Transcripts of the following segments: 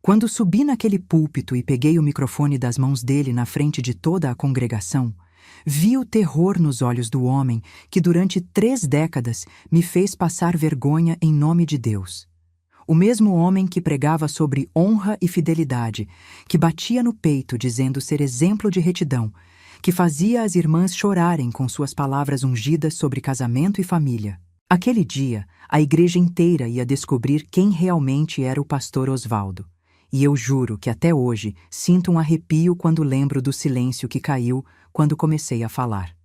Quando subi naquele púlpito e peguei o microfone das mãos dele na frente de toda a congregação, vi o terror nos olhos do homem que durante 3 décadas me fez passar vergonha em nome de Deus. O mesmo homem que pregava sobre honra e fidelidade, que batia no peito dizendo ser exemplo de retidão, que fazia as irmãs chorarem com suas palavras ungidas sobre casamento e família. Aquele dia, a igreja inteira ia descobrir quem realmente era o pastor Osvaldo. E eu juro que até hoje sinto um arrepio quando lembro do silêncio que caiu quando comecei a falar.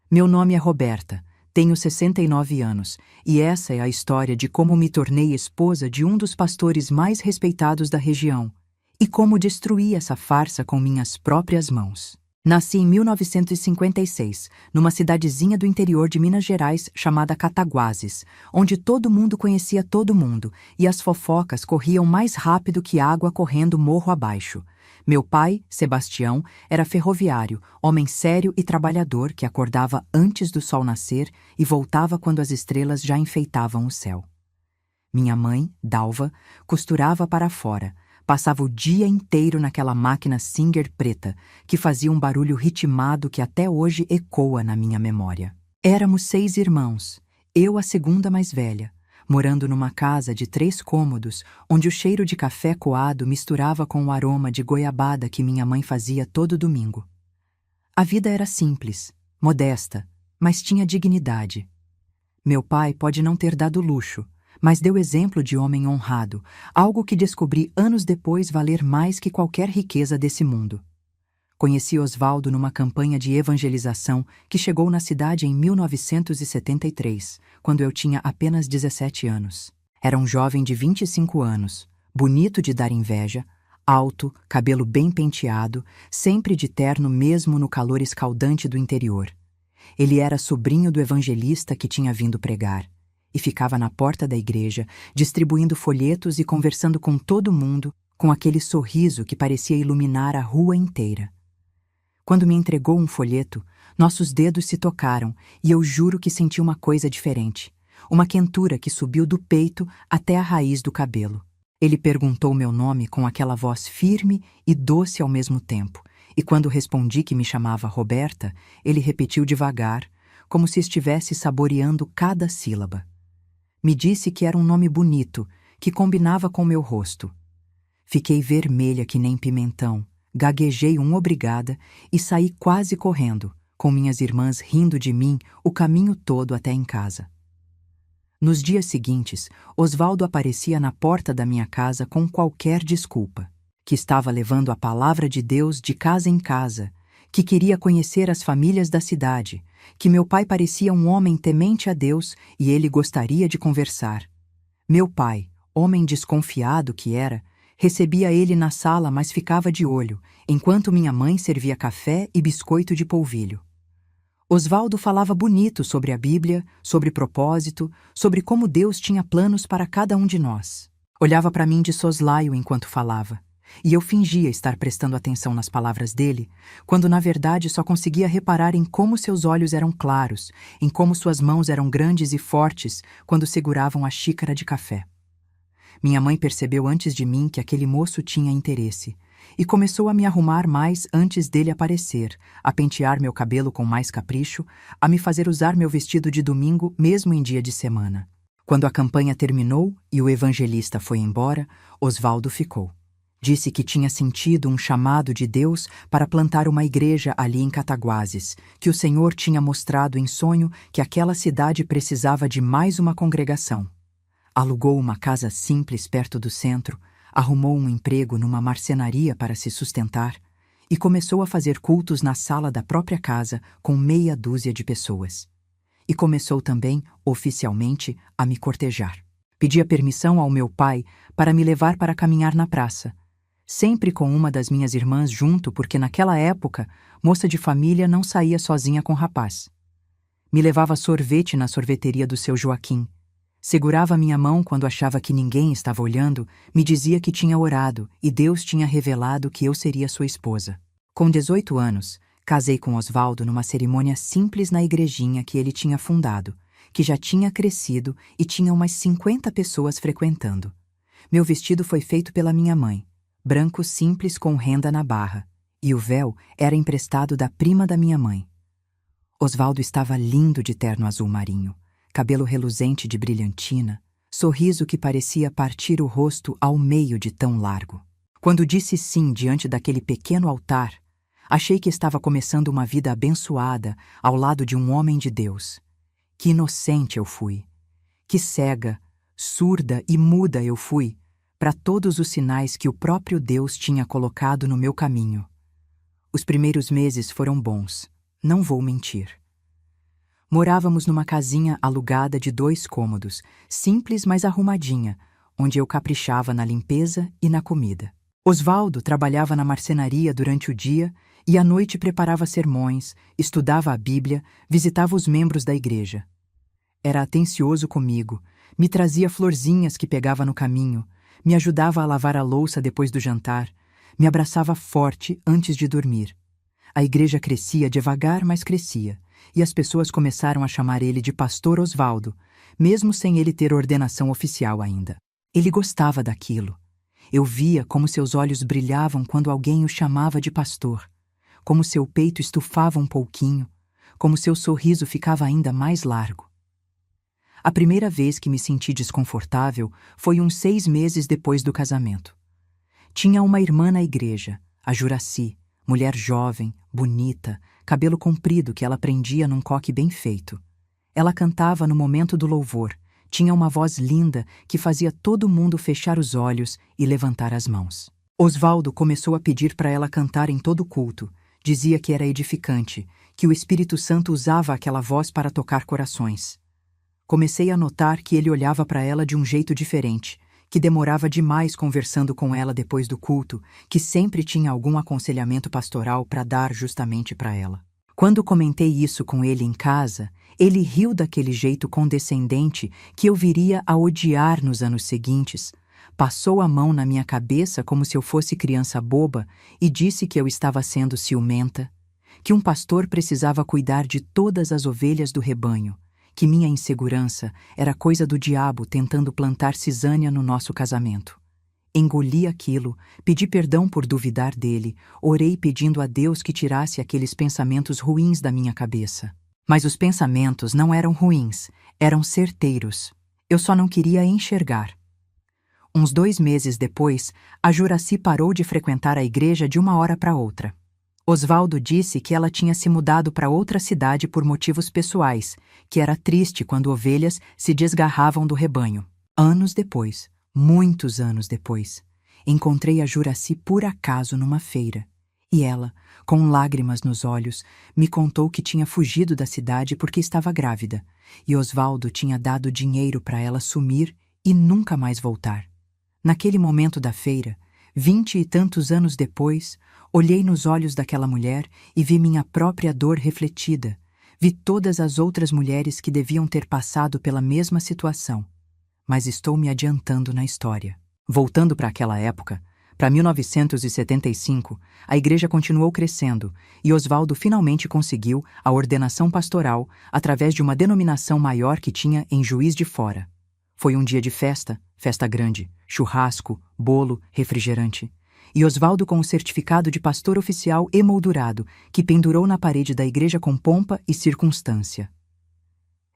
Meu nome é Roberta, tenho 69 anos, e essa é a história de como me tornei esposa de um dos pastores mais respeitados da região, e como destruí essa farsa com minhas próprias mãos. Nasci em 1956, numa cidadezinha do interior de Minas Gerais chamada Cataguases, onde todo mundo conhecia todo mundo e as fofocas corriam mais rápido que água correndo morro abaixo. Meu pai, Sebastião, era ferroviário, homem sério e trabalhador que acordava antes do sol nascer e voltava quando as estrelas já enfeitavam o céu. Minha mãe, Dalva, costurava para fora. Passava o dia inteiro naquela máquina Singer preta, que fazia um barulho ritmado que até hoje ecoa na minha memória. Éramos 6 irmãos, eu a segunda mais velha, morando numa casa de 3 cômodos, onde o cheiro de café coado misturava com o aroma de goiabada que minha mãe fazia todo domingo. A vida era simples, modesta, mas tinha dignidade. Meu pai pode não ter dado luxo, mas deu exemplo de homem honrado, algo que descobri anos depois valer mais que qualquer riqueza desse mundo. Conheci Osvaldo numa campanha de evangelização que chegou na cidade em 1973, quando eu tinha apenas 17 anos. Era um jovem de 25 anos, bonito de dar inveja, alto, cabelo bem penteado, sempre de terno mesmo no calor escaldante do interior. Ele era sobrinho do evangelista que tinha vindo pregar. E ficava na porta da igreja, distribuindo folhetos e conversando com todo mundo, com aquele sorriso que parecia iluminar a rua inteira. Quando me entregou um folheto, nossos dedos se tocaram e eu juro que senti uma coisa diferente, uma quentura que subiu do peito até a raiz do cabelo. Ele perguntou meu nome com aquela voz firme e doce ao mesmo tempo, e quando respondi que me chamava Roberta, ele repetiu devagar, como se estivesse saboreando cada sílaba. Me disse que era um nome bonito, que combinava com meu rosto. Fiquei vermelha que nem pimentão, gaguejei um obrigada e saí quase correndo, com minhas irmãs rindo de mim o caminho todo até em casa. Nos dias seguintes, Osvaldo aparecia na porta da minha casa com qualquer desculpa, que estava levando a palavra de Deus de casa em casa, que queria conhecer as famílias da cidade, que meu pai parecia um homem temente a Deus e ele gostaria de conversar. Meu pai, homem desconfiado que era, recebia ele na sala, mas ficava de olho, enquanto minha mãe servia café e biscoito de polvilho. Osvaldo falava bonito sobre a Bíblia, sobre propósito, sobre como Deus tinha planos para cada um de nós. Olhava para mim de soslaio enquanto falava, e eu fingia estar prestando atenção nas palavras dele, quando na verdade só conseguia reparar em como seus olhos eram claros, em como suas mãos eram grandes e fortes quando seguravam a xícara de café. Minha mãe percebeu antes de mim que aquele moço tinha interesse, e começou a me arrumar mais antes dele aparecer, a pentear meu cabelo com mais capricho, a me fazer usar meu vestido de domingo mesmo em dia de semana. Quando a campanha terminou e o evangelista foi embora, Osvaldo ficou. Disse que tinha sentido um chamado de Deus para plantar uma igreja ali em Cataguases, que o Senhor tinha mostrado em sonho que aquela cidade precisava de mais uma congregação. Alugou uma casa simples perto do centro, arrumou um emprego numa marcenaria para se sustentar e começou a fazer cultos na sala da própria casa com meia dúzia de pessoas. E começou também, oficialmente, a me cortejar. Pedia permissão ao meu pai para me levar para caminhar na praça, sempre com uma das minhas irmãs junto, porque naquela época, moça de família não saía sozinha com rapaz. Me levava sorvete na sorveteria do seu Joaquim. Segurava minha mão quando achava que ninguém estava olhando, me dizia que tinha orado e Deus tinha revelado que eu seria sua esposa. Com 18 anos, casei com Osvaldo numa cerimônia simples na igrejinha que ele tinha fundado, que já tinha crescido e tinha umas 50 pessoas frequentando. Meu vestido foi feito pela minha mãe, branco simples com renda na barra, e o véu era emprestado da prima da minha mãe. Osvaldo estava lindo de terno azul marinho, cabelo reluzente de brilhantina, sorriso que parecia partir o rosto ao meio de tão largo. Quando disse sim diante daquele pequeno altar, achei que estava começando uma vida abençoada ao lado de um homem de Deus. Que inocente eu fui! Que cega, surda e muda eu fui para todos os sinais que o próprio Deus tinha colocado no meu caminho. Os primeiros meses foram bons, não vou mentir. Morávamos numa casinha alugada de 2 cômodos, simples mas arrumadinha, onde eu caprichava na limpeza e na comida. Osvaldo trabalhava na marcenaria durante o dia e à noite preparava sermões, estudava a Bíblia, visitava os membros da igreja. Era atencioso comigo, me trazia florzinhas que pegava no caminho, me ajudava a lavar a louça depois do jantar, me abraçava forte antes de dormir. A igreja crescia devagar, mas crescia, e as pessoas começaram a chamar ele de Pastor Osvaldo, mesmo sem ele ter ordenação oficial ainda. Ele gostava daquilo. Eu via como seus olhos brilhavam quando alguém o chamava de pastor, como seu peito estufava um pouquinho, como seu sorriso ficava ainda mais largo. A primeira vez que me senti desconfortável foi uns 6 meses depois do casamento. Tinha uma irmã na igreja, a Juraci, mulher jovem, bonita, cabelo comprido que ela prendia num coque bem feito. Ela cantava no momento do louvor, tinha uma voz linda que fazia todo mundo fechar os olhos e levantar as mãos. Osvaldo começou a pedir para ela cantar em todo culto, dizia que era edificante, que o Espírito Santo usava aquela voz para tocar corações. Comecei a notar que ele olhava para ela de um jeito diferente, que demorava demais conversando com ela depois do culto, que sempre tinha algum aconselhamento pastoral para dar justamente para ela. Quando comentei isso com ele em casa, ele riu daquele jeito condescendente que eu viria a odiar nos anos seguintes, passou a mão na minha cabeça como se eu fosse criança boba e disse que eu estava sendo ciumenta, que um pastor precisava cuidar de todas as ovelhas do rebanho, que minha insegurança era coisa do diabo tentando plantar cisânia no nosso casamento. Engoli aquilo, pedi perdão por duvidar dele, orei pedindo a Deus que tirasse aqueles pensamentos ruins da minha cabeça. Mas os pensamentos não eram ruins, eram certeiros. Eu só não queria enxergar. Uns 2 meses depois, a Juraci parou de frequentar a igreja de uma hora para outra. Osvaldo disse que ela tinha se mudado para outra cidade por motivos pessoais, que era triste quando ovelhas se desgarravam do rebanho. Anos depois, muitos anos depois, encontrei a Juraci por acaso numa feira, e ela, com lágrimas nos olhos, me contou que tinha fugido da cidade porque estava grávida, e Osvaldo tinha dado dinheiro para ela sumir e nunca mais voltar. Naquele momento da feira, 20 e tantos anos depois, olhei nos olhos daquela mulher e vi minha própria dor refletida. Vi todas as outras mulheres que deviam ter passado pela mesma situação. Mas estou me adiantando na história. Voltando para aquela época, para 1975, a igreja continuou crescendo e Osvaldo finalmente conseguiu a ordenação pastoral através de uma denominação maior que tinha em Juiz de Fora. Foi um dia de festa, festa grande, churrasco, bolo, refrigerante. E Osvaldo com o certificado de pastor oficial emoldurado, que pendurou na parede da igreja com pompa e circunstância.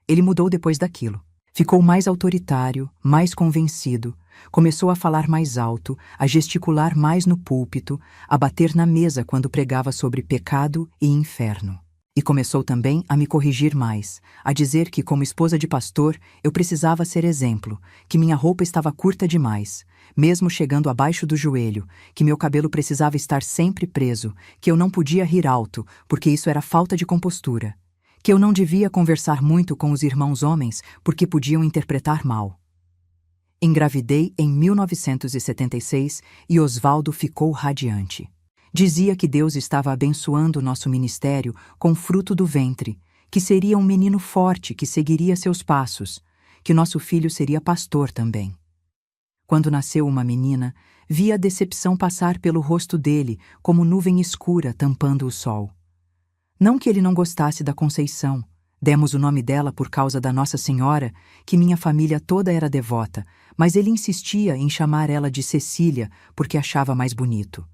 Ele mudou depois daquilo. Ficou mais autoritário, mais convencido, começou a falar mais alto, a gesticular mais no púlpito, a bater na mesa quando pregava sobre pecado e inferno. E começou também a me corrigir mais, a dizer que, como esposa de pastor, eu precisava ser exemplo, que minha roupa estava curta demais, mesmo chegando abaixo do joelho, que meu cabelo precisava estar sempre preso, que eu não podia rir alto, porque isso era falta de compostura, que eu não devia conversar muito com os irmãos homens, porque podiam interpretar mal. Engravidei em 1976 e Osvaldo ficou radiante. Dizia que Deus estava abençoando nosso ministério com fruto do ventre, que seria um menino forte que seguiria seus passos, que nosso filho seria pastor também. Quando nasceu uma menina, vi a decepção passar pelo rosto dele como nuvem escura tampando o sol. Não que ele não gostasse da Conceição, Demos o nome dela por causa da Nossa Senhora, que minha família toda era devota, mas ele insistia em chamar ela de Cecília porque achava mais bonito.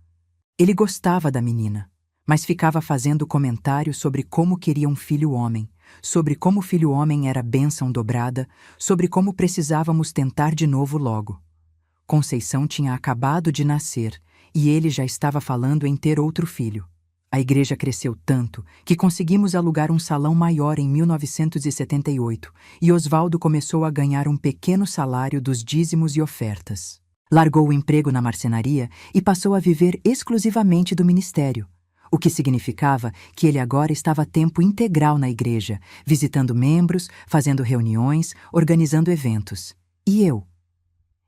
Ele gostava da menina, mas ficava fazendo comentários sobre como queria um filho homem, sobre como o filho homem era bênção dobrada, sobre como precisávamos tentar de novo logo. Conceição tinha acabado de nascer e ele já estava falando em ter outro filho. A igreja cresceu tanto que conseguimos alugar um salão maior em 1978 e Osvaldo começou a ganhar um pequeno salário dos dízimos e ofertas. Largou o emprego na marcenaria e passou a viver exclusivamente do ministério, o que significava que ele agora estava a tempo integral na igreja, visitando membros, fazendo reuniões, organizando eventos. E eu?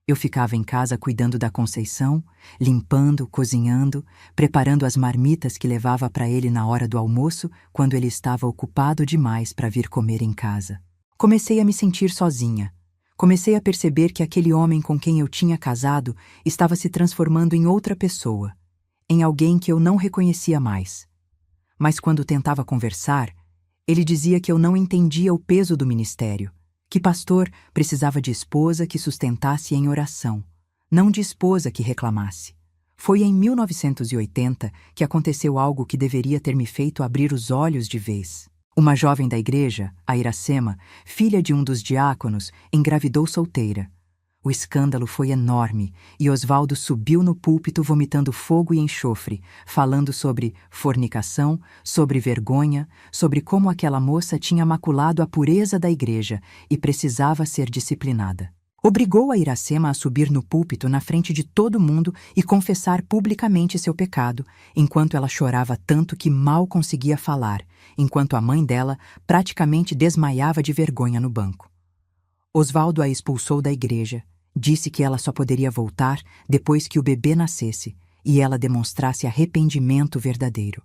Eu ficava em casa cuidando da Conceição, limpando, cozinhando, preparando as marmitas que levava para ele na hora do almoço, quando ele estava ocupado demais para vir comer em casa. Comecei a me sentir sozinha. Comecei a perceber que aquele homem com quem eu tinha casado estava se transformando em outra pessoa, em alguém que eu não reconhecia mais. Mas quando tentava conversar, ele dizia que eu não entendia o peso do ministério, que pastor precisava de esposa que sustentasse em oração, não de esposa que reclamasse. Foi em 1980 que aconteceu algo que deveria ter me feito abrir os olhos de vez. Uma jovem da igreja, a Iracema, filha de um dos diáconos, engravidou solteira. O escândalo foi enorme e Osvaldo subiu no púlpito vomitando fogo e enxofre, falando sobre fornicação, sobre vergonha, sobre como aquela moça tinha maculado a pureza da igreja e precisava ser disciplinada. Obrigou a Iracema a subir no púlpito na frente de todo mundo e confessar publicamente seu pecado, enquanto ela chorava tanto que mal conseguia falar, enquanto a mãe dela praticamente desmaiava de vergonha no banco. Osvaldo a expulsou da igreja, disse que ela só poderia voltar depois que o bebê nascesse e ela demonstrasse arrependimento verdadeiro.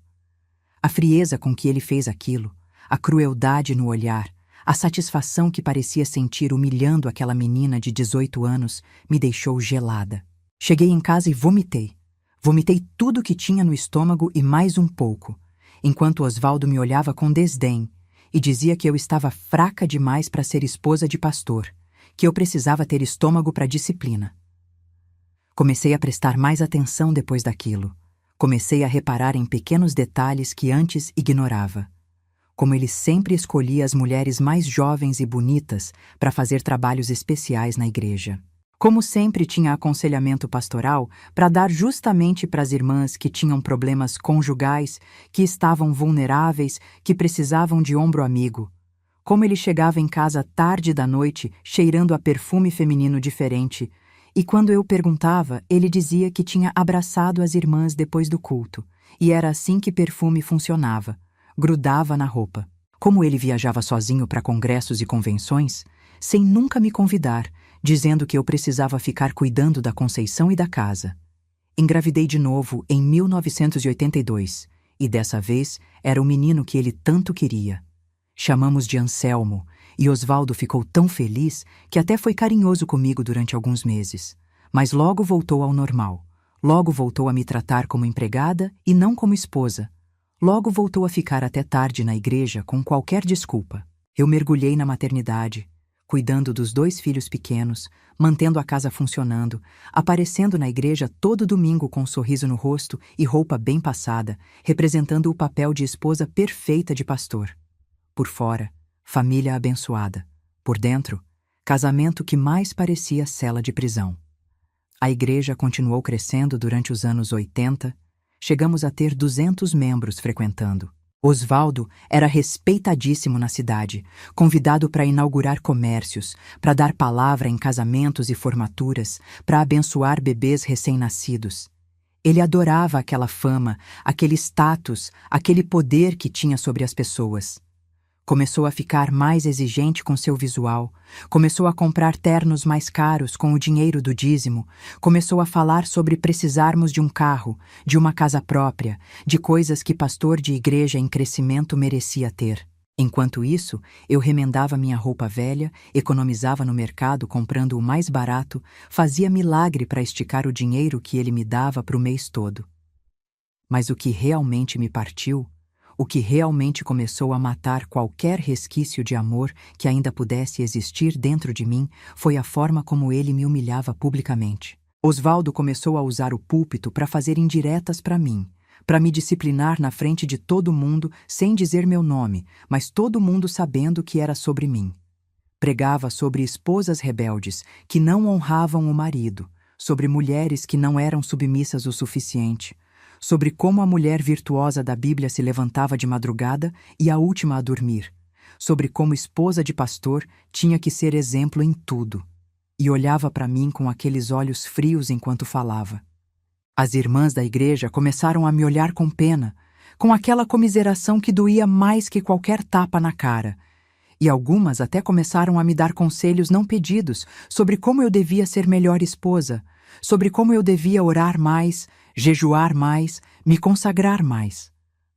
A frieza com que ele fez aquilo, a crueldade no olhar, a satisfação que parecia sentir humilhando aquela menina de 18 anos me deixou gelada. Cheguei em casa e vomitei. Vomitei tudo que tinha no estômago e mais um pouco, enquanto Osvaldo me olhava com desdém e dizia que eu estava fraca demais para ser esposa de pastor, que eu precisava ter estômago para disciplina. Comecei a prestar mais atenção depois daquilo. Comecei a reparar em pequenos detalhes que antes ignorava. Como ele sempre escolhia as mulheres mais jovens e bonitas para fazer trabalhos especiais na igreja. Como sempre tinha aconselhamento pastoral para dar justamente para as irmãs que tinham problemas conjugais, que estavam vulneráveis, que precisavam de ombro amigo. Como ele chegava em casa tarde da noite, cheirando a perfume feminino diferente, e quando eu perguntava, ele dizia que tinha abraçado as irmãs depois do culto, e era assim que perfume funcionava, grudava na roupa. Como ele viajava sozinho para congressos e convenções, sem nunca me convidar, dizendo que eu precisava ficar cuidando da Conceição e da casa. Engravidei de novo em 1982, e dessa vez era o menino que ele tanto queria. Chamamos de Anselmo, e Osvaldo ficou tão feliz que até foi carinhoso comigo durante alguns meses. Mas logo voltou ao normal. Logo voltou a me tratar como empregada e não como esposa. Logo voltou a ficar até tarde na igreja com qualquer desculpa. Eu mergulhei na maternidade, cuidando dos 2 filhos pequenos, mantendo a casa funcionando, aparecendo na igreja todo domingo com um sorriso no rosto e roupa bem passada, representando o papel de esposa perfeita de pastor. Por fora, família abençoada. Por dentro, casamento que mais parecia cela de prisão. A igreja continuou crescendo durante os anos 80, chegamos a ter 200 membros frequentando. Osvaldo era respeitadíssimo na cidade, convidado para inaugurar comércios, para dar palavra em casamentos e formaturas, para abençoar bebês recém-nascidos. Ele adorava aquela fama, aquele status, aquele poder que tinha sobre as pessoas. Começou a ficar mais exigente com seu visual, começou a comprar ternos mais caros com o dinheiro do dízimo, começou a falar sobre precisarmos de um carro, de uma casa própria, de coisas que pastor de igreja em crescimento merecia ter. Enquanto isso, eu remendava minha roupa velha, economizava no mercado comprando o mais barato, fazia milagre para esticar o dinheiro que ele me dava para o mês todo. Mas o que realmente me partiu, o que realmente começou a matar qualquer resquício de amor que ainda pudesse existir dentro de mim foi a forma como ele me humilhava publicamente. Osvaldo começou a usar o púlpito para fazer indiretas para mim, para me disciplinar na frente de todo mundo sem dizer meu nome, mas todo mundo sabendo que era sobre mim. Pregava sobre esposas rebeldes que não honravam o marido, sobre mulheres que não eram submissas o suficiente, sobre como a mulher virtuosa da Bíblia se levantava de madrugada e a última a dormir, sobre como esposa de pastor tinha que ser exemplo em tudo, e olhava para mim com aqueles olhos frios enquanto falava. As irmãs da igreja começaram a me olhar com pena, com aquela comiseração que doía mais que qualquer tapa na cara, e algumas até começaram a me dar conselhos não pedidos sobre como eu devia ser melhor esposa, sobre como eu devia orar mais, jejuar mais, me consagrar mais.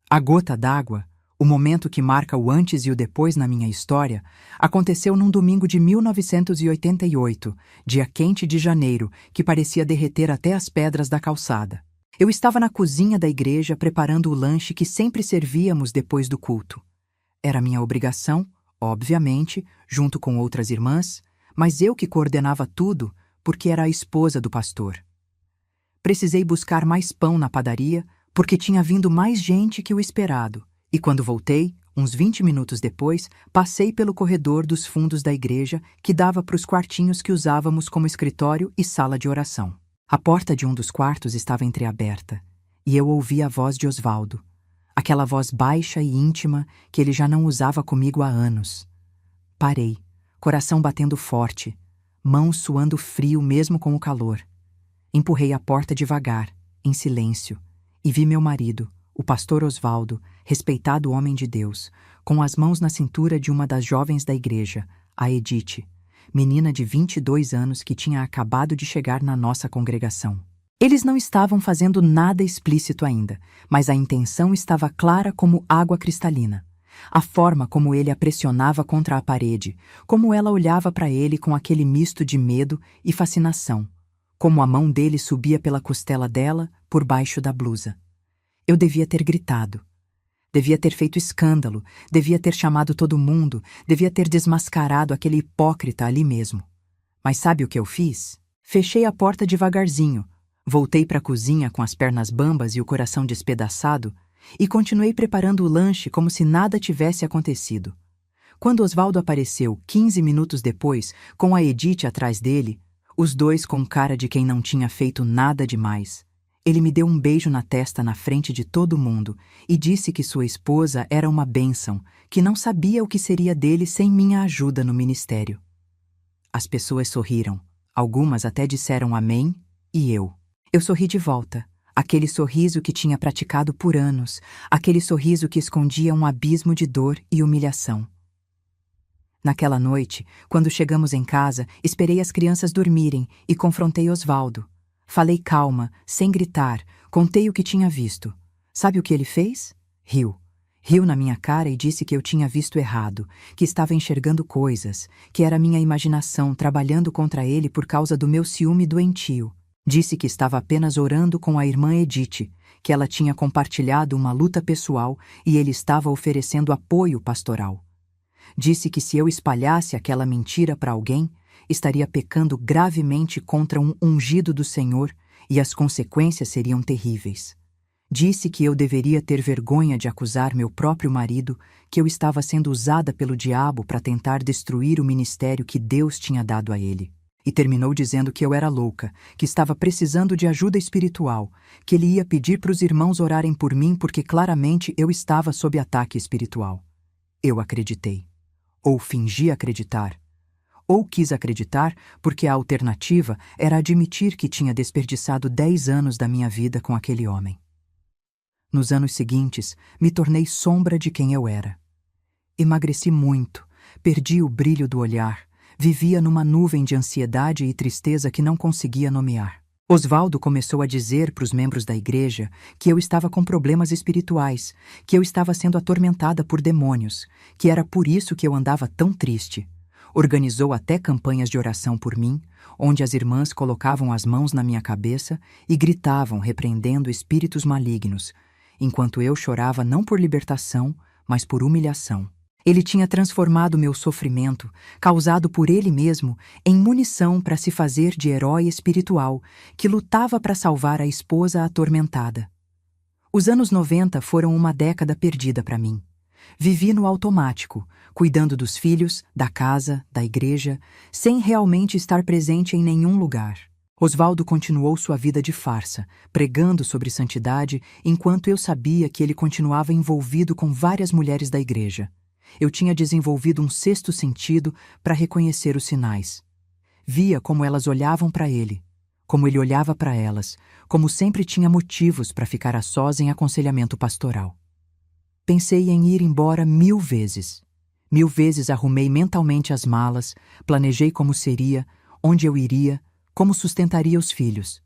A gota d'água, o momento que marca o antes e o depois na minha história, aconteceu num domingo de 1988, dia quente de janeiro, que parecia derreter até as pedras da calçada. Eu estava na cozinha da igreja preparando o lanche que sempre servíamos depois do culto. Era minha obrigação, obviamente, junto com outras irmãs, mas eu que coordenava tudo porque era a esposa do pastor. Precisei buscar mais pão na padaria porque tinha vindo mais gente que o esperado, e quando voltei, uns 20 minutos depois, passei pelo corredor dos fundos da igreja que dava para os quartinhos que usávamos como escritório e sala de oração. A porta de um dos quartos estava entreaberta, e eu ouvi a voz de Osvaldo, aquela voz baixa e íntima que ele já não usava comigo há anos. Parei, coração batendo forte, mãos suando frio mesmo com o calor. Empurrei a porta devagar, em silêncio, e vi meu marido, o pastor Osvaldo, respeitado homem de Deus, com as mãos na cintura de uma das jovens da igreja, a Edith, menina de 22 anos que tinha acabado de chegar na nossa congregação. Eles não estavam fazendo nada explícito ainda, mas a intenção estava clara como água cristalina. A forma como ele a pressionava contra a parede, como ela olhava para ele com aquele misto de medo e fascinação, como a mão dele subia pela costela dela, por baixo da blusa. Eu devia ter gritado. Devia ter feito escândalo, devia ter chamado todo mundo, devia ter desmascarado aquele hipócrita ali mesmo. Mas sabe o que eu fiz? Fechei a porta devagarzinho, voltei para a cozinha com as pernas bambas e o coração despedaçado e continuei preparando o lanche como se nada tivesse acontecido. Quando Osvaldo apareceu 15 minutos depois, com a Edith atrás dele, os dois com cara de quem não tinha feito nada demais, ele me deu um beijo na testa na frente de todo mundo e disse que sua esposa era uma bênção, que não sabia o que seria dele sem minha ajuda no ministério. As pessoas sorriram, algumas até disseram amém, e eu sorri de volta, aquele sorriso que tinha praticado por anos, aquele sorriso que escondia um abismo de dor e humilhação. Naquela noite, quando chegamos em casa, esperei as crianças dormirem e confrontei Osvaldo. Falei calma, sem gritar, contei o que tinha visto. Sabe o que ele fez? Riu. Riu na minha cara e disse que eu tinha visto errado, que estava enxergando coisas, que era minha imaginação trabalhando contra ele por causa do meu ciúme doentio. Disse que estava apenas orando com a irmã Edith, que ela tinha compartilhado uma luta pessoal e ele estava oferecendo apoio pastoral. Disse que se eu espalhasse aquela mentira para alguém, estaria pecando gravemente contra um ungido do Senhor e as consequências seriam terríveis. Disse que eu deveria ter vergonha de acusar meu próprio marido, que eu estava sendo usada pelo diabo para tentar destruir o ministério que Deus tinha dado a ele. E terminou dizendo que eu era louca, que estava precisando de ajuda espiritual, que ele ia pedir para os irmãos orarem por mim porque claramente eu estava sob ataque espiritual. Eu acreditei. Ou fingi acreditar. Ou quis acreditar porque a alternativa era admitir que tinha desperdiçado 10 anos da minha vida com aquele homem. Nos anos seguintes, me tornei sombra de quem eu era. Emagreci muito, perdi o brilho do olhar, vivia numa nuvem de ansiedade e tristeza que não conseguia nomear. Osvaldo começou a dizer para os membros da igreja que eu estava com problemas espirituais, que eu estava sendo atormentada por demônios, que era por isso que eu andava tão triste. Organizou até campanhas de oração por mim, onde as irmãs colocavam as mãos na minha cabeça e gritavam repreendendo espíritos malignos, enquanto eu chorava não por libertação, mas por humilhação. Ele tinha transformado meu sofrimento, causado por ele mesmo, em munição para se fazer de herói espiritual que lutava para salvar a esposa atormentada. Os anos 90 foram uma década perdida para mim. Vivi no automático, cuidando dos filhos, da casa, da igreja, sem realmente estar presente em nenhum lugar. Osvaldo continuou sua vida de farsa, pregando sobre santidade, enquanto eu sabia que ele continuava envolvido com várias mulheres da igreja. Eu tinha desenvolvido um sexto sentido para reconhecer os sinais. Via como elas olhavam para ele, como ele olhava para elas, como sempre tinha motivos para ficar a sós em aconselhamento pastoral. Pensei em ir embora 1000 vezes. 1000 vezes arrumei mentalmente as malas, planejei como seria, onde eu iria, como sustentaria os filhos.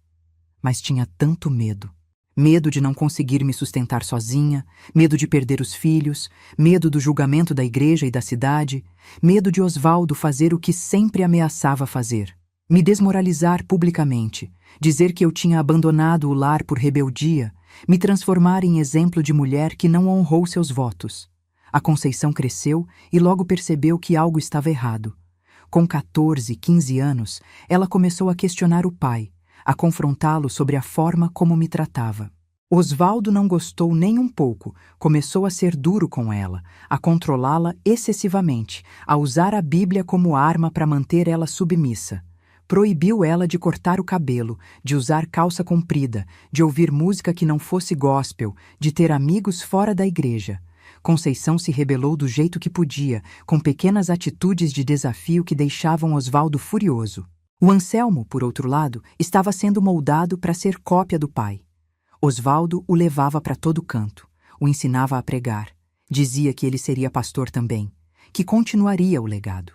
Mas tinha tanto medo. Medo de não conseguir me sustentar sozinha, medo de perder os filhos, medo do julgamento da igreja e da cidade, medo de Osvaldo fazer o que sempre ameaçava fazer. Me desmoralizar publicamente, dizer que eu tinha abandonado o lar por rebeldia, me transformar em exemplo de mulher que não honrou seus votos. A Conceição cresceu e logo percebeu que algo estava errado. Com 14, 15 anos, ela começou a questionar o pai, a confrontá-lo sobre a forma como me tratava. Osvaldo não gostou nem um pouco, começou a ser duro com ela, a controlá-la excessivamente, a usar a Bíblia como arma para manter ela submissa. Proibiu ela de cortar o cabelo, de usar calça comprida, de ouvir música que não fosse gospel, de ter amigos fora da igreja. Conceição se rebelou do jeito que podia, com pequenas atitudes de desafio que deixavam Osvaldo furioso. O Anselmo, por outro lado, estava sendo moldado para ser cópia do pai. Osvaldo o levava para todo canto, o ensinava a pregar, dizia que ele seria pastor também, que continuaria o legado.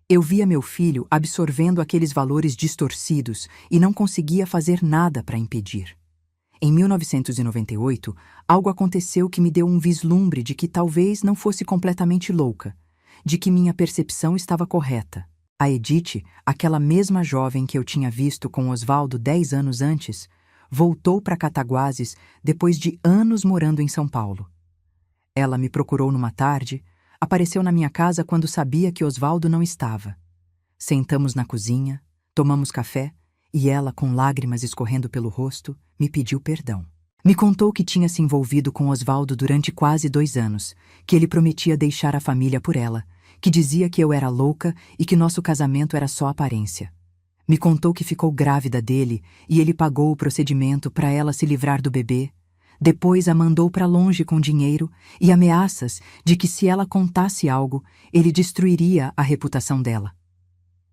Eu via meu filho absorvendo aqueles valores distorcidos e não conseguia fazer nada para impedir. Em 1998, algo aconteceu que me deu um vislumbre de que talvez não fosse completamente louca, de que minha percepção estava correta. A Edith, aquela mesma jovem que eu tinha visto com Osvaldo 10 anos antes, voltou para Cataguases depois de anos morando em São Paulo. Ela me procurou numa tarde, apareceu na minha casa quando sabia que Osvaldo não estava. Sentamos na cozinha, tomamos café e ela, com lágrimas escorrendo pelo rosto, me pediu perdão. Me contou que tinha se envolvido com Osvaldo durante quase 2 anos, que ele prometia deixar a família por ela, que dizia que eu era louca e que nosso casamento era só aparência. Me contou que ficou grávida dele e ele pagou o procedimento para ela se livrar do bebê. Depois a mandou para longe com dinheiro e ameaças de que se ela contasse algo, ele destruiria a reputação dela.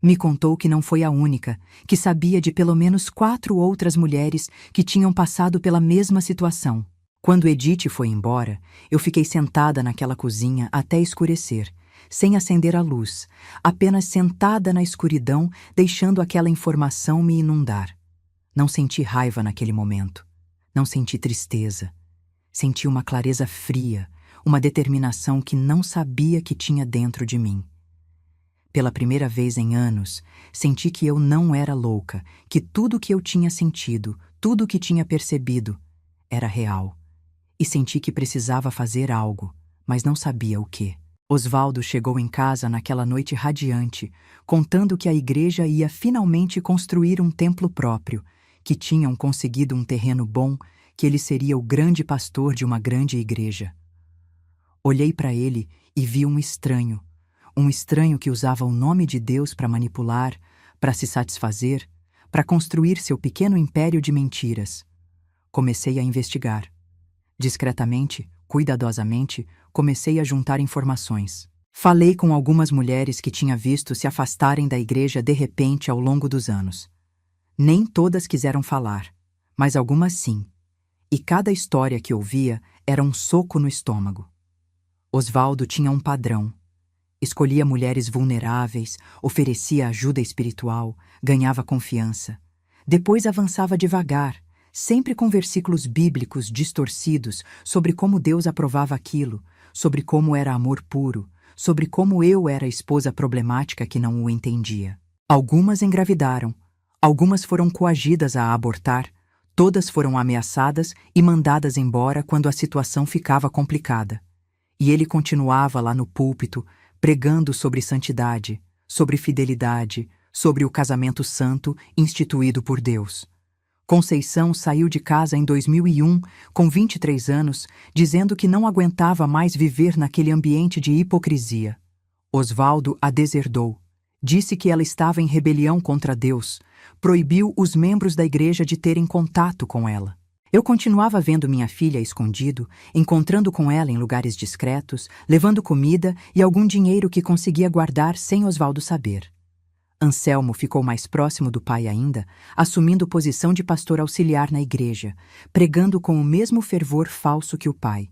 Me contou que não foi a única, que sabia de pelo menos 4 outras mulheres que tinham passado pela mesma situação. Quando Edith foi embora, eu fiquei sentada naquela cozinha até escurecer, sem acender a luz, apenas sentada na escuridão, deixando aquela informação me inundar. Não senti raiva naquele momento. Não senti tristeza. Senti uma clareza fria, uma determinação que não sabia que tinha dentro de mim. Pela primeira vez em anos, senti que eu não era louca, que tudo o que eu tinha sentido, tudo o que tinha percebido, era real. E senti que precisava fazer algo, mas não sabia o quê. Osvaldo chegou em casa naquela noite radiante, contando que a igreja ia finalmente construir um templo próprio, que tinham conseguido um terreno bom, que ele seria o grande pastor de uma grande igreja. Olhei para ele e vi um estranho que usava o nome de Deus para manipular, para se satisfazer, para construir seu pequeno império de mentiras. Comecei a investigar. Discretamente, cuidadosamente, comecei a juntar informações. Falei com algumas mulheres que tinha visto se afastarem da igreja de repente ao longo dos anos. Nem todas quiseram falar, mas algumas sim. E cada história que ouvia era um soco no estômago. Osvaldo tinha um padrão. Escolhia mulheres vulneráveis, oferecia ajuda espiritual, ganhava confiança. Depois avançava devagar, sempre com versículos bíblicos distorcidos sobre como Deus aprovava aquilo, sobre como era amor puro, sobre como eu era a esposa problemática que não o entendia. Algumas engravidaram, algumas foram coagidas a abortar, Todas foram ameaçadas e mandadas embora quando a situação ficava complicada. E ele continuava lá no púlpito, pregando sobre santidade, sobre fidelidade, sobre o casamento santo instituído por Deus. Conceição saiu de casa em 2001, com 23 anos, dizendo que não aguentava mais viver naquele ambiente de hipocrisia. Osvaldo a deserdou. Disse que ela estava em rebelião contra Deus. Proibiu os membros da igreja de terem contato com ela. Eu continuava vendo minha filha escondido, encontrando com ela em lugares discretos, levando comida e algum dinheiro que conseguia guardar sem Osvaldo saber. Anselmo ficou mais próximo do pai ainda, assumindo posição de pastor auxiliar na igreja, pregando com o mesmo fervor falso que o pai.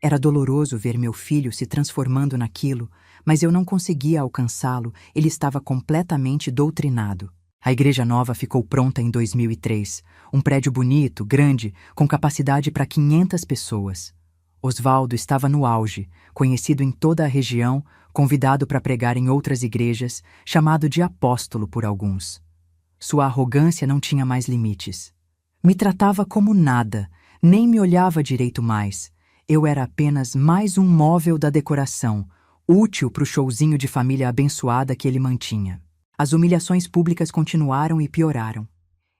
Era doloroso ver meu filho se transformando naquilo, mas eu não conseguia alcançá-lo, ele estava completamente doutrinado. A Igreja Nova ficou pronta em 2003, um prédio bonito, grande, com capacidade para 500 pessoas. Osvaldo estava no auge, conhecido em toda a região, convidado para pregar em outras igrejas, chamado de apóstolo por alguns. Sua arrogância não tinha mais limites. Me tratava como nada, nem me olhava direito mais. Eu era apenas mais um móvel da decoração, útil para o showzinho de família abençoada que ele mantinha. As humilhações públicas continuaram e pioraram.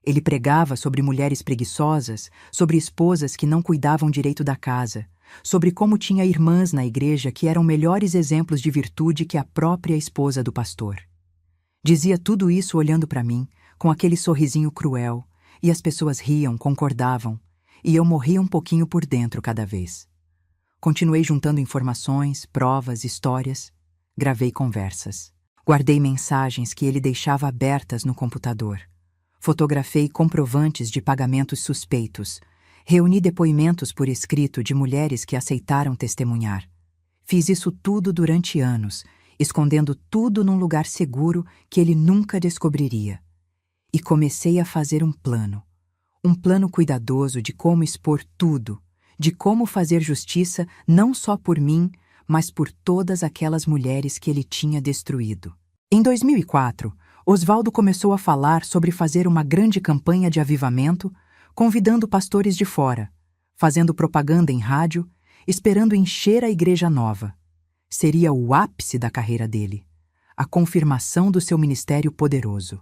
Ele pregava sobre mulheres preguiçosas, sobre esposas que não cuidavam direito da casa, sobre como tinha irmãs na igreja que eram melhores exemplos de virtude que a própria esposa do pastor. Dizia tudo isso olhando para mim, com aquele sorrisinho cruel, e as pessoas riam, concordavam, e eu morria um pouquinho por dentro cada vez. Continuei juntando informações, provas, histórias, gravei conversas. Guardei mensagens que ele deixava abertas no computador. Fotografei comprovantes de pagamentos suspeitos. Reuni depoimentos por escrito de mulheres que aceitaram testemunhar. Fiz isso tudo durante anos, escondendo tudo num lugar seguro que ele nunca descobriria. E comecei a fazer um plano cuidadoso de como expor tudo, de como fazer justiça não só por mim, mas por todas aquelas mulheres que ele tinha destruído. Em 2004, Osvaldo começou a falar sobre fazer uma grande campanha de avivamento, convidando pastores de fora, fazendo propaganda em rádio, esperando encher a Igreja Nova. Seria o ápice da carreira dele, a confirmação do seu ministério poderoso.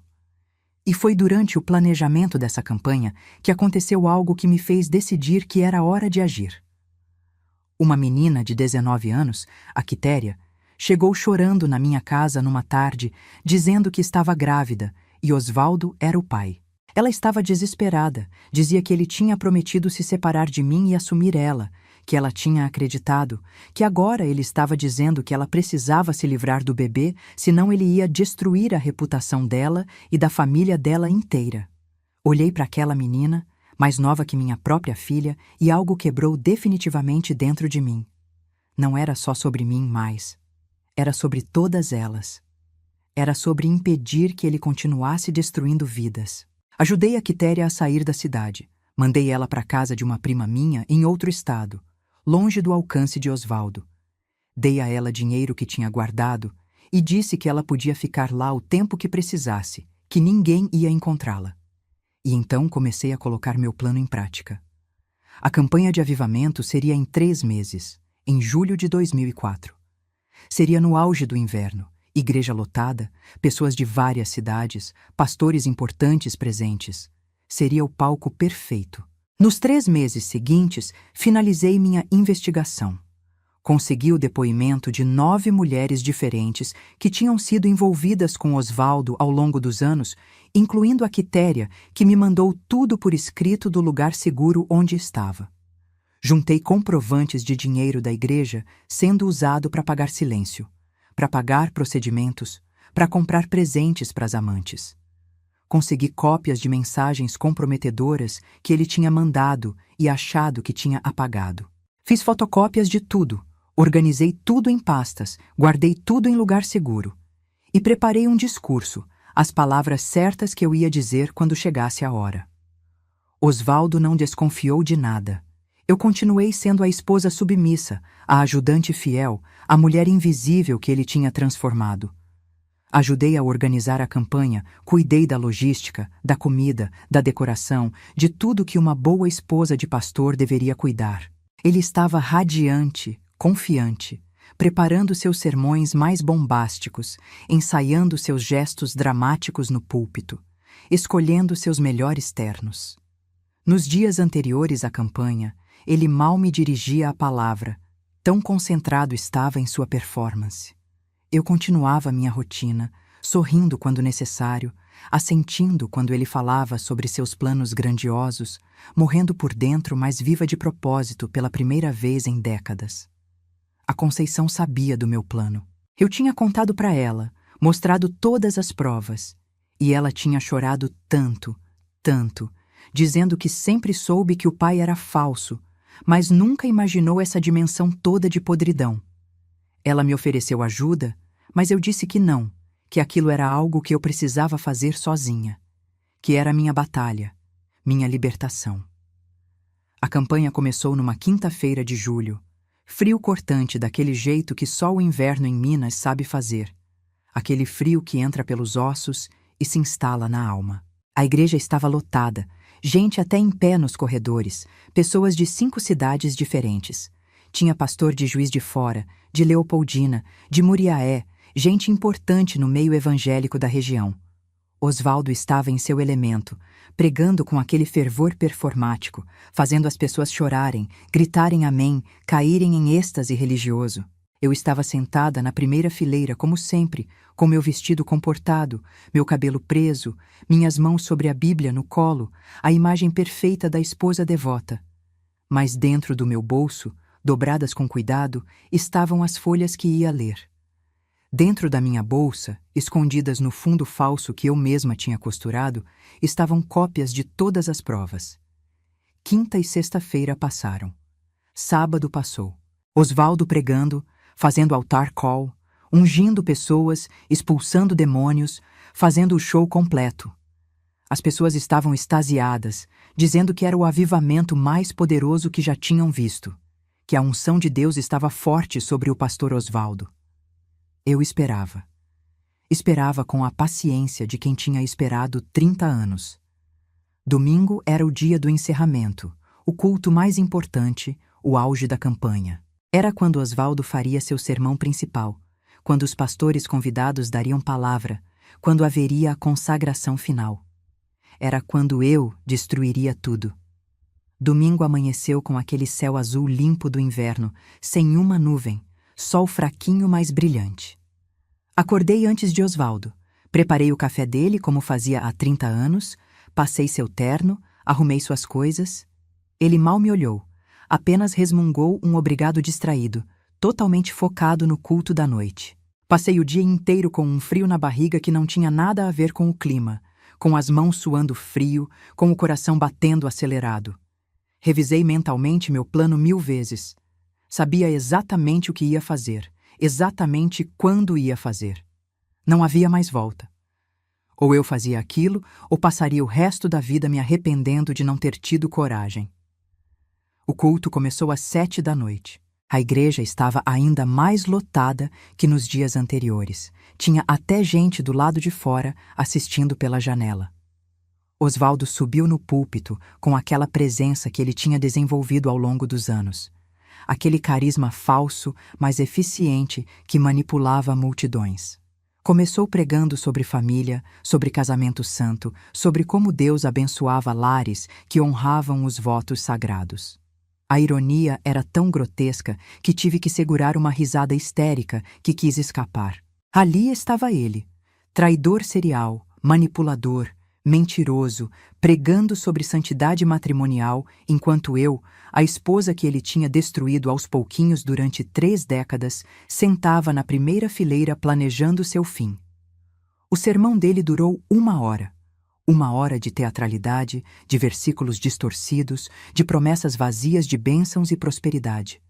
E foi durante o planejamento dessa campanha que aconteceu algo que me fez decidir que era hora de agir. Uma menina de 19 anos, a Quitéria, chegou chorando na minha casa numa tarde, dizendo que estava grávida e Osvaldo era o pai. Ela estava desesperada, dizia que ele tinha prometido se separar de mim e assumir ela, que ela tinha acreditado, que agora ele estava dizendo que ela precisava se livrar do bebê, senão ele ia destruir a reputação dela e da família dela inteira. Olhei para aquela menina, mais nova que minha própria filha, e algo quebrou definitivamente dentro de mim. Não era só sobre mim mais. Era sobre todas elas. Era sobre impedir que ele continuasse destruindo vidas. Ajudei a Quitéria a sair da cidade. Mandei ela para a casa de uma prima minha em outro estado, longe do alcance de Osvaldo. Dei a ela dinheiro que tinha guardado e disse que ela podia ficar lá o tempo que precisasse, que ninguém ia encontrá-la. E então comecei a colocar meu plano em prática. A campanha de avivamento seria em 3 meses, em julho de 2004. Seria no auge do inverno, igreja lotada, pessoas de várias cidades, pastores importantes presentes. Seria o palco perfeito. Nos 3 meses seguintes, finalizei minha investigação. Consegui o depoimento de 9 mulheres diferentes que tinham sido envolvidas com Osvaldo ao longo dos anos, incluindo a Quitéria, que me mandou tudo por escrito do lugar seguro onde estava. Juntei comprovantes de dinheiro da igreja sendo usado para pagar silêncio, para pagar procedimentos, para comprar presentes para as amantes. Consegui cópias de mensagens comprometedoras que ele tinha mandado e achado que tinha apagado. Fiz fotocópias de tudo, organizei tudo em pastas, guardei tudo em lugar seguro. E preparei um discurso, as palavras certas que eu ia dizer quando chegasse a hora. Osvaldo não desconfiou de nada. Eu continuei sendo a esposa submissa, a ajudante fiel, a mulher invisível que ele tinha transformado. Ajudei a organizar a campanha, cuidei da logística, da comida, da decoração, de tudo que uma boa esposa de pastor deveria cuidar. Ele estava radiante, confiante, preparando seus sermões mais bombásticos, ensaiando seus gestos dramáticos no púlpito, escolhendo seus melhores ternos. Nos dias anteriores à campanha, ele mal me dirigia a palavra, tão concentrado estava em sua performance. Eu continuava minha rotina, sorrindo quando necessário, assentindo quando ele falava sobre seus planos grandiosos, morrendo por dentro, mas viva de propósito pela primeira vez em décadas. A Conceição sabia do meu plano. Eu tinha contado para ela, mostrado todas as provas, e ela tinha chorado tanto, tanto, dizendo que sempre soube que o pai era falso, mas nunca imaginou essa dimensão toda de podridão. Ela me ofereceu ajuda, mas eu disse que não, que aquilo era algo que eu precisava fazer sozinha, que era minha batalha, minha libertação. A campanha começou numa quinta-feira de julho, frio cortante daquele jeito que só o inverno em Minas sabe fazer, aquele frio que entra pelos ossos e se instala na alma. A igreja estava lotada, gente até em pé nos corredores, pessoas de 5 cidades diferentes. Tinha pastor de Juiz de Fora, de Leopoldina, de Muriaé, gente importante no meio evangélico da região. Osvaldo estava em seu elemento, pregando com aquele fervor performático, fazendo as pessoas chorarem, gritarem amém, caírem em êxtase religioso. Eu estava sentada na primeira fileira, como sempre, com meu vestido comportado, meu cabelo preso, minhas mãos sobre a Bíblia no colo, a imagem perfeita da esposa devota. Mas dentro do meu bolso, dobradas com cuidado, estavam as folhas que ia ler. Dentro da minha bolsa, escondidas no fundo falso que eu mesma tinha costurado, estavam cópias de todas as provas. Quinta e sexta-feira passaram. Sábado passou. Osvaldo pregando, fazendo altar call, ungindo pessoas, expulsando demônios, fazendo o show completo. As pessoas estavam extasiadas, dizendo que era o avivamento mais poderoso que já tinham visto, que a unção de Deus estava forte sobre o pastor Osvaldo. Eu esperava. Esperava com a paciência de quem tinha esperado 30 anos. Domingo era o dia do encerramento, o culto mais importante, o auge da campanha. Era quando Osvaldo faria seu sermão principal, quando os pastores convidados dariam palavra, quando haveria a consagração final. Era quando eu destruiria tudo. Domingo amanheceu com aquele céu azul limpo do inverno, sem uma nuvem, sol fraquinho mas brilhante. Acordei antes de Osvaldo, preparei o café dele como fazia há 30 anos, passei seu terno, arrumei suas coisas. Ele mal me olhou, apenas resmungou um obrigado distraído, totalmente focado no culto da noite. Passei o dia inteiro com um frio na barriga que não tinha nada a ver com o clima, com as mãos suando frio, com o coração batendo acelerado. Revisei mentalmente meu plano 1000 vezes. Sabia exatamente o que ia fazer, exatamente quando ia fazer. Não havia mais volta. Ou eu fazia aquilo, ou passaria o resto da vida me arrependendo de não ter tido coragem. O culto começou às 7 da noite. A igreja estava ainda mais lotada que nos dias anteriores. Tinha até gente do lado de fora assistindo pela janela. Osvaldo subiu no púlpito com aquela presença que ele tinha desenvolvido ao longo dos anos. Aquele carisma falso, mas eficiente, que manipulava multidões. Começou pregando sobre família, sobre casamento santo, sobre como Deus abençoava lares que honravam os votos sagrados. A ironia era tão grotesca que tive que segurar uma risada histérica que quis escapar. Ali estava ele, traidor serial, manipulador, mentiroso, pregando sobre santidade matrimonial, enquanto eu, a esposa que ele tinha destruído aos pouquinhos durante 3 décadas, sentava na primeira fileira planejando seu fim. O sermão dele durou 1 hora. 1 hora de teatralidade, de versículos distorcidos, de promessas vazias de bênçãos e prosperidade.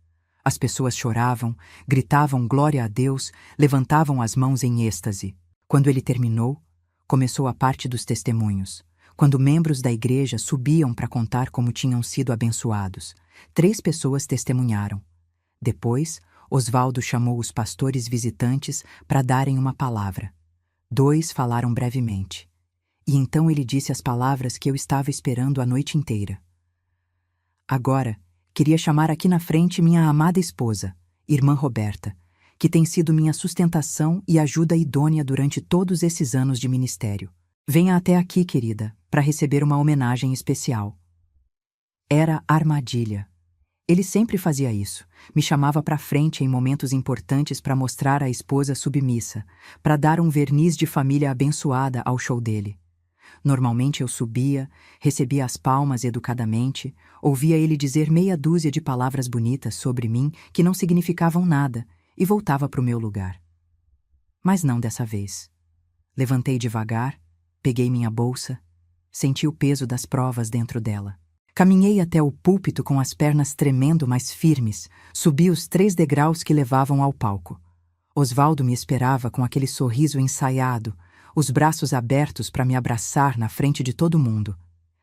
As pessoas choravam, gritavam glória a Deus, levantavam as mãos em êxtase. Quando ele terminou, começou a parte dos testemunhos, quando membros da igreja subiam para contar como tinham sido abençoados. 3 pessoas testemunharam. Depois, Osvaldo chamou os pastores visitantes para darem uma palavra. Dois falaram brevemente. E então ele disse as palavras que eu estava esperando a noite inteira. Agora, queria chamar aqui na frente minha amada esposa, irmã Roberta, que tem sido minha sustentação e ajuda idônea durante todos esses anos de ministério. Venha até aqui, querida, para receber uma homenagem especial. Era armadilha. Ele sempre fazia isso. Me chamava para frente em momentos importantes para mostrar a esposa submissa, para dar um verniz de família abençoada ao show dele. Normalmente eu subia, recebia as palmas educadamente, ouvia ele dizer meia dúzia de palavras bonitas sobre mim que não significavam nada e voltava para o meu lugar. Mas não dessa vez. Levantei devagar, peguei minha bolsa, senti o peso das provas dentro dela. Caminhei até o púlpito com as pernas tremendo, mas firmes, subi os 3 degraus que levavam ao palco. Osvaldo me esperava com aquele sorriso ensaiado, os braços abertos para me abraçar na frente de todo mundo.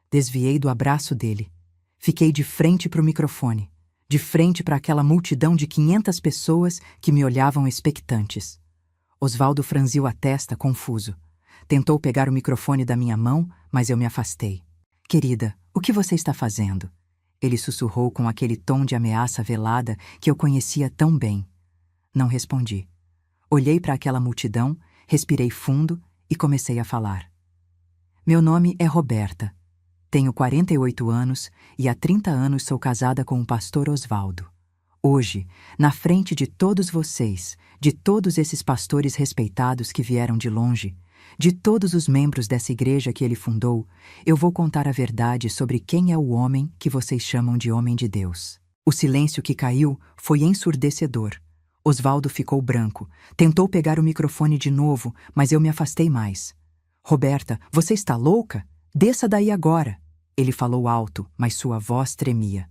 Desviei do abraço dele. Fiquei de frente para o microfone, de frente para aquela multidão de 500 pessoas que me olhavam expectantes. Osvaldo franziu a testa, confuso. Tentou pegar o microfone da minha mão, mas eu me afastei. Querida, o que você está fazendo? Ele sussurrou com aquele tom de ameaça velada que eu conhecia tão bem. Não respondi. Olhei para aquela multidão, respirei fundo e comecei a falar. Meu nome é Roberta. Tenho 48 anos e há 30 anos sou casada com o pastor Osvaldo. Hoje, na frente de todos vocês, de todos esses pastores respeitados que vieram de longe, de todos os membros dessa igreja que ele fundou, eu vou contar a verdade sobre quem é o homem que vocês chamam de homem de Deus. O silêncio que caiu foi ensurdecedor. Osvaldo ficou branco. Tentou pegar o microfone de novo, mas eu me afastei mais. Roberta, você está louca? Desça daí agora. Ele falou alto, mas sua voz tremia.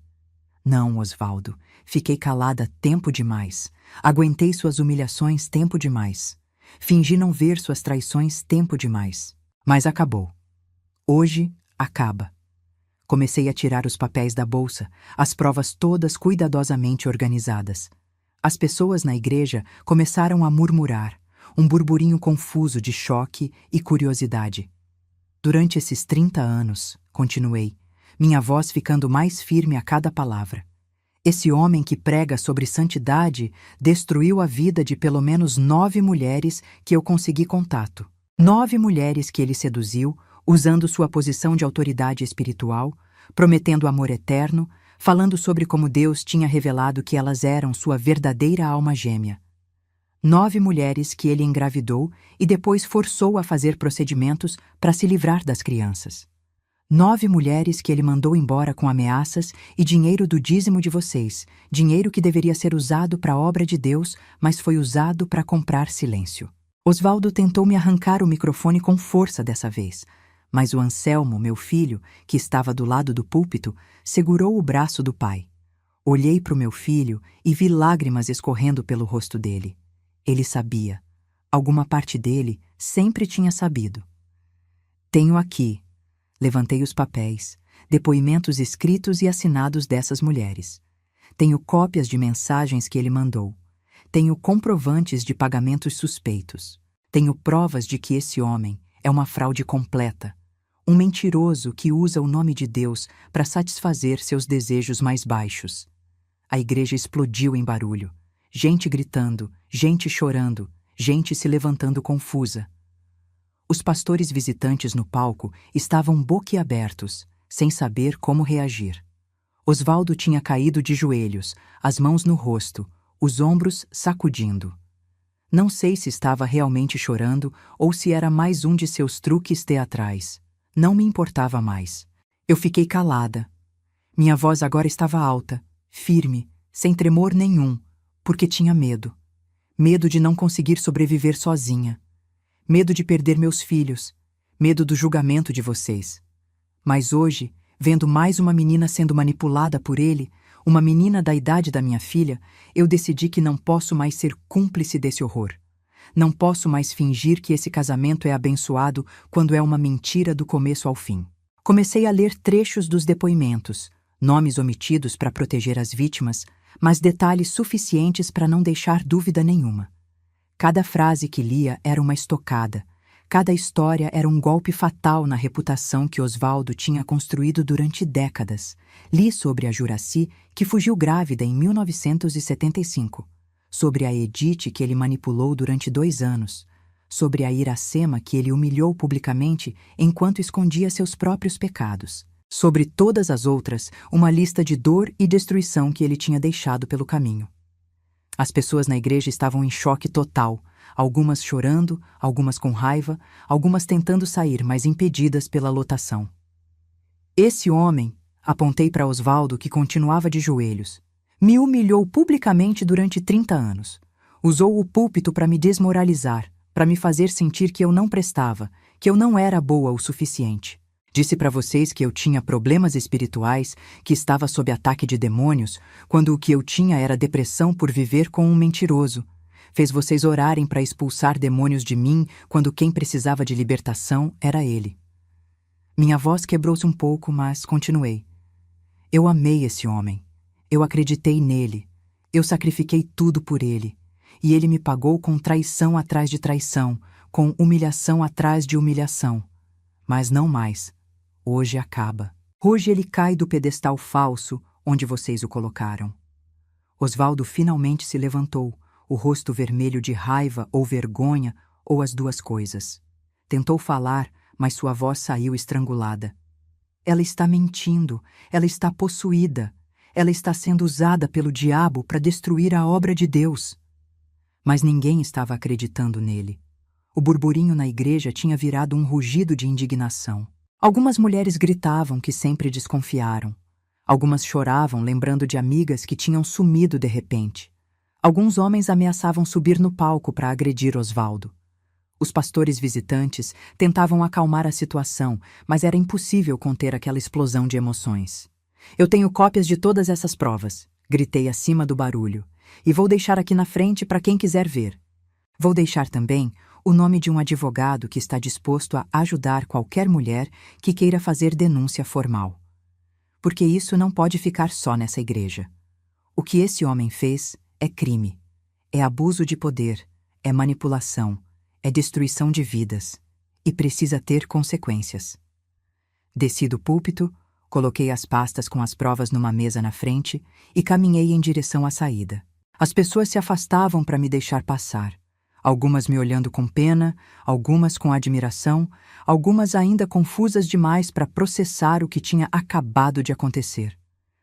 Não, Osvaldo. Fiquei calada tempo demais. Aguentei suas humilhações tempo demais. Fingi não ver suas traições tempo demais. Mas acabou. Hoje, acaba. Comecei a tirar os papéis da bolsa, as provas todas cuidadosamente organizadas. As pessoas na igreja começaram a murmurar, um burburinho confuso de choque e curiosidade. Durante esses 30 anos, continuei, minha voz ficando mais firme a cada palavra. Esse homem que prega sobre santidade destruiu a vida de pelo menos 9 mulheres que eu consegui contato. 9 mulheres que ele seduziu, usando sua posição de autoridade espiritual, prometendo amor eterno, falando sobre como Deus tinha revelado que elas eram sua verdadeira alma gêmea. 9 mulheres que ele engravidou e depois forçou a fazer procedimentos para se livrar das crianças. 9 mulheres que ele mandou embora com ameaças e dinheiro do dízimo de vocês, dinheiro que deveria ser usado para a obra de Deus, mas foi usado para comprar silêncio. Osvaldo tentou me arrancar o microfone com força dessa vez, mas o Anselmo, meu filho, que estava do lado do púlpito, segurou o braço do pai. Olhei para o meu filho e vi lágrimas escorrendo pelo rosto dele. Ele sabia. Alguma parte dele sempre tinha sabido. Tenho aqui. Levantei os papéis, depoimentos escritos e assinados dessas mulheres. Tenho cópias de mensagens que ele mandou. Tenho comprovantes de pagamentos suspeitos. Tenho provas de que esse homem é uma fraude completa. Um mentiroso que usa o nome de Deus para satisfazer seus desejos mais baixos. A igreja explodiu em barulho. Gente gritando, gente chorando, gente se levantando confusa. Os pastores visitantes no palco estavam boquiabertos, sem saber como reagir. Osvaldo tinha caído de joelhos, as mãos no rosto, os ombros sacudindo. Não sei se estava realmente chorando ou se era mais um de seus truques teatrais. Não me importava mais. Eu fiquei calada. Minha voz agora estava alta, firme, sem tremor nenhum, porque tinha medo. Medo de não conseguir sobreviver sozinha. Medo de perder meus filhos. Medo do julgamento de vocês. Mas hoje, vendo mais uma menina sendo manipulada por ele, uma menina da idade da minha filha, eu decidi que não posso mais ser cúmplice desse horror. Não posso mais fingir que esse casamento é abençoado quando é uma mentira do começo ao fim. Comecei a ler trechos dos depoimentos, nomes omitidos para proteger as vítimas, mas detalhes suficientes para não deixar dúvida nenhuma. Cada frase que lia era uma estocada, Cada história era um golpe fatal na reputação que Osvaldo tinha construído durante décadas. Li sobre a Juraci, que fugiu grávida em 1975. Sobre a Edith, que ele manipulou durante 2 anos. Sobre a Iracema, que ele humilhou publicamente enquanto escondia seus próprios pecados. Sobre todas as outras, uma lista de dor e destruição que ele tinha deixado pelo caminho. As pessoas na igreja estavam em choque total, algumas chorando, algumas com raiva, algumas tentando sair, mas impedidas pela lotação. Esse homem, apontei para Osvaldo, que continuava de joelhos, me humilhou publicamente durante 30 anos. Usou o púlpito para me desmoralizar, para me fazer sentir que eu não prestava, que eu não era boa o suficiente. Disse para vocês que eu tinha problemas espirituais, que estava sob ataque de demônios, quando o que eu tinha era depressão por viver com um mentiroso. Fez vocês orarem para expulsar demônios de mim, quando quem precisava de libertação era ele. Minha voz quebrou-se um pouco, mas continuei. Eu amei esse homem. Eu acreditei nele. Eu sacrifiquei tudo por ele. E ele me pagou com traição atrás de traição, com humilhação atrás de humilhação. Mas não mais. Hoje acaba. Hoje ele cai do pedestal falso onde vocês o colocaram. Osvaldo finalmente se levantou, o rosto vermelho de raiva ou vergonha, ou as duas coisas. Tentou falar, mas sua voz saiu estrangulada. Ela está mentindo, ela está possuída, ela está sendo usada pelo diabo para destruir a obra de Deus. Mas ninguém estava acreditando nele. O burburinho na igreja tinha virado um rugido de indignação. Algumas mulheres gritavam que sempre desconfiaram. Algumas choravam lembrando de amigas que tinham sumido de repente. Alguns homens ameaçavam subir no palco para agredir Osvaldo. Os pastores visitantes tentavam acalmar a situação, mas era impossível conter aquela explosão de emoções. Eu tenho cópias de todas essas provas, gritei acima do barulho, e vou deixar aqui na frente para quem quiser ver. Vou deixar também o nome de um advogado que está disposto a ajudar qualquer mulher que queira fazer denúncia formal. Porque isso não pode ficar só nessa igreja. O que esse homem fez é crime, é abuso de poder, é manipulação, é destruição de vidas, e precisa ter consequências. Desci do púlpito, coloquei as pastas com as provas numa mesa na frente e caminhei em direção à saída. As pessoas se afastavam para me deixar passar. Algumas me olhando com pena, algumas com admiração, algumas ainda confusas demais para processar o que tinha acabado de acontecer.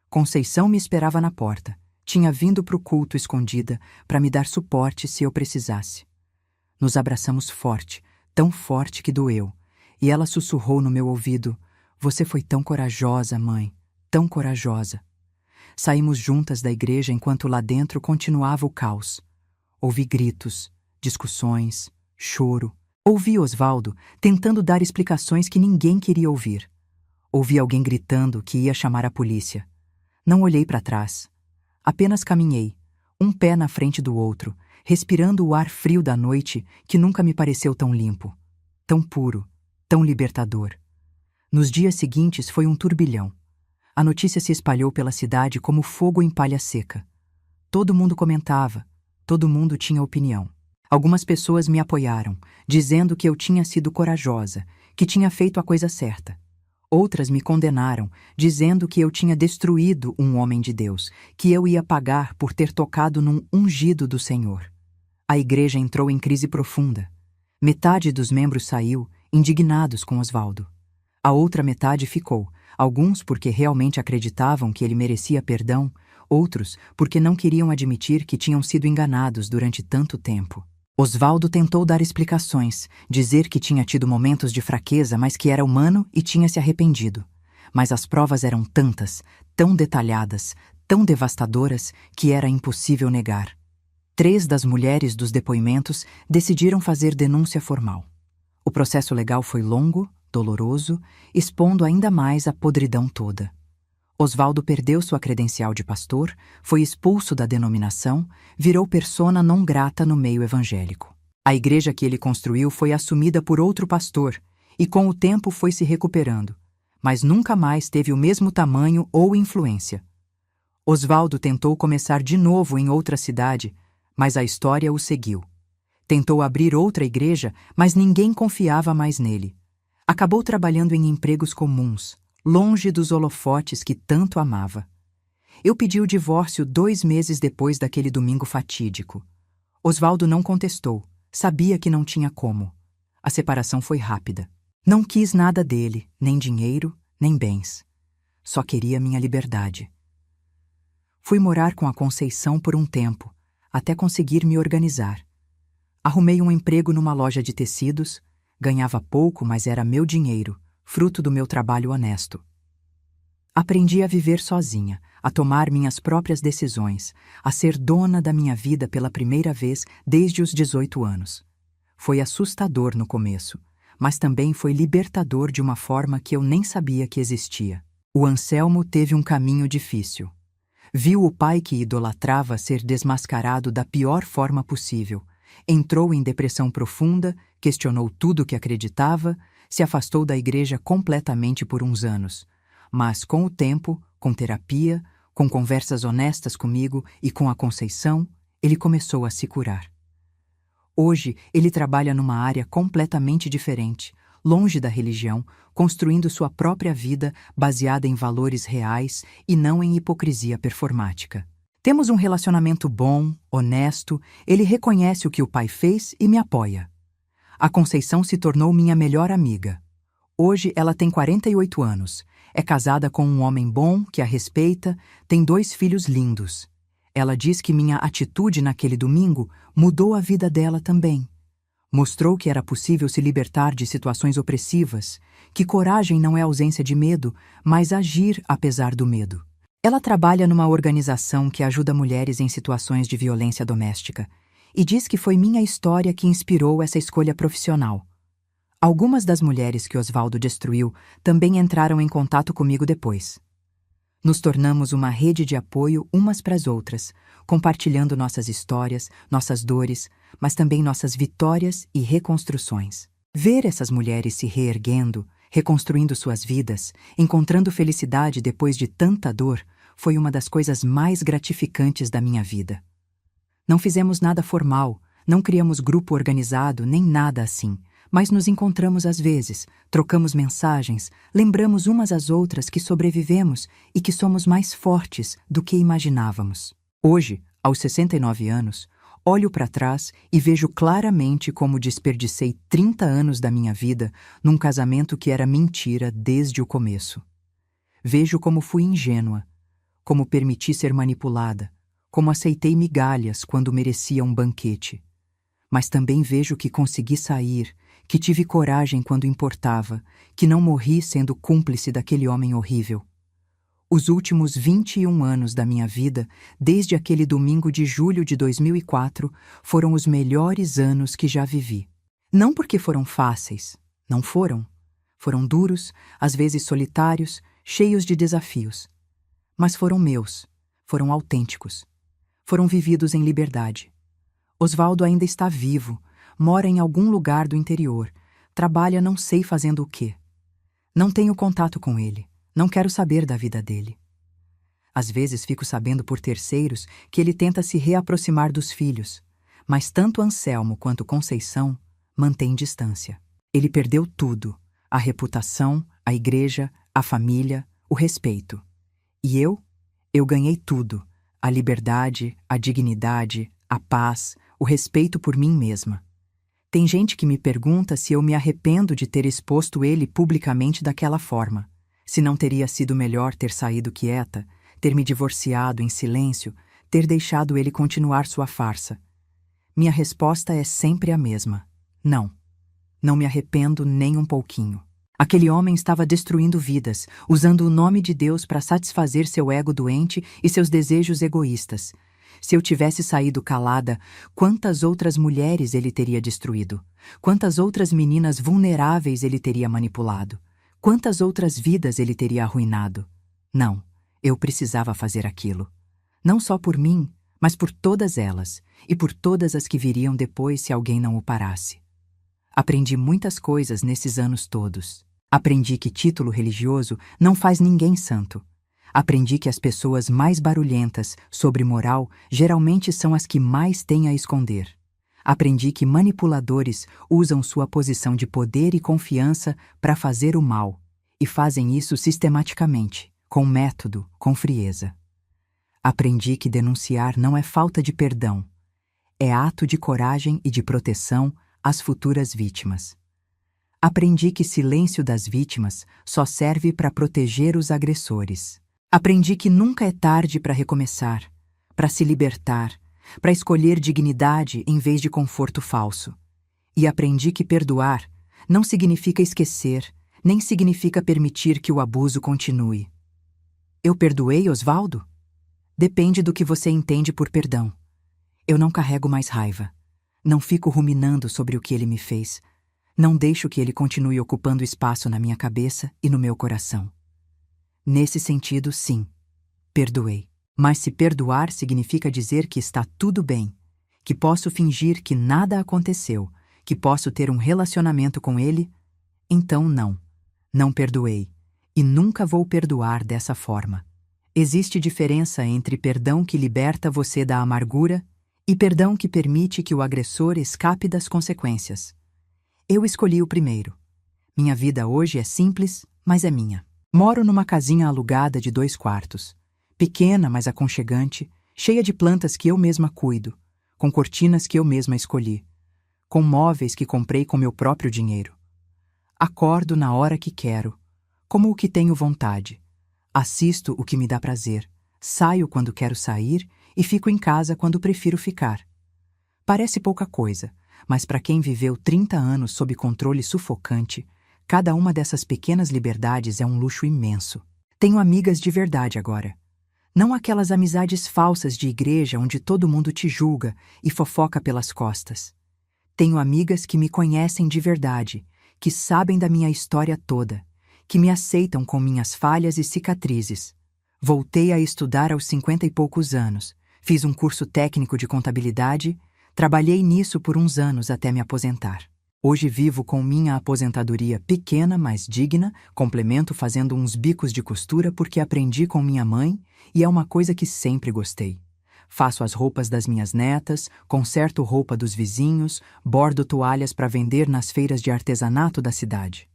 Conceição me esperava na porta. Tinha vindo para o culto escondida para me dar suporte se eu precisasse. Nos abraçamos forte, tão forte que doeu, e ela sussurrou no meu ouvido: "Você foi tão corajosa, mãe, tão corajosa." Saímos juntas da igreja enquanto lá dentro continuava o caos. Ouvi gritos, discussões, choro. Ouvi Osvaldo tentando dar explicações que ninguém queria ouvir. Ouvi alguém gritando que ia chamar a polícia. Não olhei para trás. Apenas caminhei, um pé na frente do outro, respirando o ar frio da noite que nunca me pareceu tão limpo, tão puro, tão libertador. Nos dias seguintes foi um turbilhão. A notícia se espalhou pela cidade como fogo em palha seca. Todo mundo comentava, todo mundo tinha opinião. Algumas pessoas me apoiaram, dizendo que eu tinha sido corajosa, que tinha feito a coisa certa. Outras me condenaram, dizendo que eu tinha destruído um homem de Deus, que eu ia pagar por ter tocado num ungido do Senhor. A igreja entrou em crise profunda. Metade dos membros saiu, indignados com Osvaldo. A outra metade ficou, alguns porque realmente acreditavam que ele merecia perdão, outros porque não queriam admitir que tinham sido enganados durante tanto tempo. Osvaldo tentou dar explicações, dizer que tinha tido momentos de fraqueza, mas que era humano e tinha se arrependido. Mas as provas eram tantas, tão detalhadas, tão devastadoras, que era impossível negar. 3 das mulheres dos depoimentos decidiram fazer denúncia formal. O processo legal foi longo, doloroso, expondo ainda mais a podridão toda. Osvaldo perdeu sua credencial de pastor, foi expulso da denominação, virou persona non grata no meio evangélico. A igreja que ele construiu foi assumida por outro pastor e com o tempo foi se recuperando, mas nunca mais teve o mesmo tamanho ou influência. Osvaldo tentou começar de novo em outra cidade, mas a história o seguiu. Tentou abrir outra igreja, mas ninguém confiava mais nele. Acabou trabalhando em empregos comuns, longe dos holofotes que tanto amava. Eu pedi o divórcio 2 meses depois daquele domingo fatídico. Osvaldo não contestou, sabia que não tinha como. A separação foi rápida. Não quis nada dele, nem dinheiro, nem bens. Só queria minha liberdade. Fui morar com a Conceição por um tempo, até conseguir me organizar. Arrumei um emprego numa loja de tecidos, ganhava pouco, mas era meu dinheiro, fruto do meu trabalho honesto. Aprendi a viver sozinha, a tomar minhas próprias decisões, a ser dona da minha vida pela primeira vez desde os 18 anos. Foi assustador no começo, mas também foi libertador de uma forma que eu nem sabia que existia. O Anselmo teve um caminho difícil. Viu o pai que idolatrava ser desmascarado da pior forma possível. Entrou em depressão profunda, questionou tudo o que acreditava, se afastou da igreja completamente por uns anos. Mas com o tempo, com terapia, com conversas honestas comigo e com a Conceição, ele começou a se curar. Hoje, ele trabalha numa área completamente diferente, longe da religião, construindo sua própria vida baseada em valores reais e não em hipocrisia performática. Temos um relacionamento bom, honesto, ele reconhece o que o pai fez e me apoia. A Conceição se tornou minha melhor amiga. Hoje ela tem 48 anos, é casada com um homem bom que a respeita, tem 2 filhos lindos. Ela diz que minha atitude naquele domingo mudou a vida dela também. Mostrou que era possível se libertar de situações opressivas, que coragem não é ausência de medo, mas agir apesar do medo. Ela trabalha numa organização que ajuda mulheres em situações de violência doméstica e diz que foi minha história que inspirou essa escolha profissional. Algumas das mulheres que Osvaldo destruiu também entraram em contato comigo depois. Nos tornamos uma rede de apoio umas para as outras, compartilhando nossas histórias, nossas dores, mas também nossas vitórias e reconstruções. Ver essas mulheres se reerguendo, reconstruindo suas vidas, encontrando felicidade depois de tanta dor, foi uma das coisas mais gratificantes da minha vida. Não fizemos nada formal, não criamos grupo organizado, nem nada assim, mas nos encontramos às vezes, trocamos mensagens, lembramos umas às outras que sobrevivemos e que somos mais fortes do que imaginávamos. Hoje, aos 69 anos, olho para trás e vejo claramente como desperdicei 30 anos da minha vida num casamento que era mentira desde o começo. Vejo como fui ingênua, como permiti ser manipulada, como aceitei migalhas quando merecia um banquete. Mas também vejo que consegui sair, que tive coragem quando importava, que não morri sendo cúmplice daquele homem horrível. Os últimos 21 anos da minha vida, desde aquele domingo de julho de 2004, foram os melhores anos que já vivi. Não porque foram fáceis, não foram. Foram duros, às vezes solitários, cheios de desafios. Mas foram meus, foram autênticos. Foram vividos em liberdade. Osvaldo ainda está vivo, mora em algum lugar do interior, trabalha não sei fazendo o quê. Não tenho contato com ele, não quero saber da vida dele. Às vezes fico sabendo por terceiros que ele tenta se reaproximar dos filhos, mas tanto Anselmo quanto Conceição mantêm distância. Ele perdeu tudo, a reputação, a igreja, a família, o respeito. E eu ganhei tudo, a liberdade, a dignidade, a paz, o respeito por mim mesma. Tem gente que me pergunta se eu me arrependo de ter exposto ele publicamente daquela forma, se não teria sido melhor ter saído quieta, ter me divorciado em silêncio, ter deixado ele continuar sua farsa. Minha resposta é sempre a mesma. Não. Não me arrependo nem um pouquinho. Aquele homem estava destruindo vidas, usando o nome de Deus para satisfazer seu ego doente e seus desejos egoístas. Se eu tivesse saído calada, quantas outras mulheres ele teria destruído? Quantas outras meninas vulneráveis ele teria manipulado? Quantas outras vidas ele teria arruinado? Não, eu precisava fazer aquilo. Não só por mim, mas por todas elas, e por todas as que viriam depois se alguém não o parasse. Aprendi muitas coisas nesses anos todos. Aprendi que título religioso não faz ninguém santo. Aprendi que as pessoas mais barulhentas sobre moral geralmente são as que mais têm a esconder. Aprendi que manipuladores usam sua posição de poder e confiança para fazer o mal, e fazem isso sistematicamente, com método, com frieza. Aprendi que denunciar não é falta de perdão, é ato de coragem e de proteção às futuras vítimas. Aprendi que silêncio das vítimas só serve para proteger os agressores. Aprendi que nunca é tarde para recomeçar, para se libertar, para escolher dignidade em vez de conforto falso. E aprendi que perdoar não significa esquecer, nem significa permitir que o abuso continue. Eu perdoei Osvaldo? Depende do que você entende por perdão. Eu não carrego mais raiva. Não fico ruminando sobre o que ele me fez. Não deixo que ele continue ocupando espaço na minha cabeça e no meu coração. Nesse sentido, sim, perdoei. Mas se perdoar significa dizer que está tudo bem, que posso fingir que nada aconteceu, que posso ter um relacionamento com ele, então não. Não perdoei. E nunca vou perdoar dessa forma. Existe diferença entre perdão que liberta você da amargura e perdão que permite que o agressor escape das consequências. Eu escolhi o primeiro. Minha vida hoje é simples, mas é minha. Moro numa casinha alugada de 2 quartos. Pequena, mas aconchegante, cheia de plantas que eu mesma cuido, com cortinas que eu mesma escolhi, com móveis que comprei com meu próprio dinheiro. Acordo na hora que quero, como o que tenho vontade. Assisto o que me dá prazer, saio quando quero sair e fico em casa quando prefiro ficar. Parece pouca coisa, mas para quem viveu 30 anos sob controle sufocante, cada uma dessas pequenas liberdades é um luxo imenso. Tenho amigas de verdade agora. Não aquelas amizades falsas de igreja onde todo mundo te julga e fofoca pelas costas. Tenho amigas que me conhecem de verdade, que sabem da minha história toda, que me aceitam com minhas falhas e cicatrizes. Voltei a estudar aos 50 e poucos anos, fiz um curso técnico de contabilidade, trabalhei nisso por uns anos até me aposentar. Hoje vivo com minha aposentadoria pequena, mas digna, complemento fazendo uns bicos de costura porque aprendi com minha mãe e é uma coisa que sempre gostei. Faço as roupas das minhas netas, conserto roupa dos vizinhos, bordo toalhas para vender nas feiras de artesanato da cidade.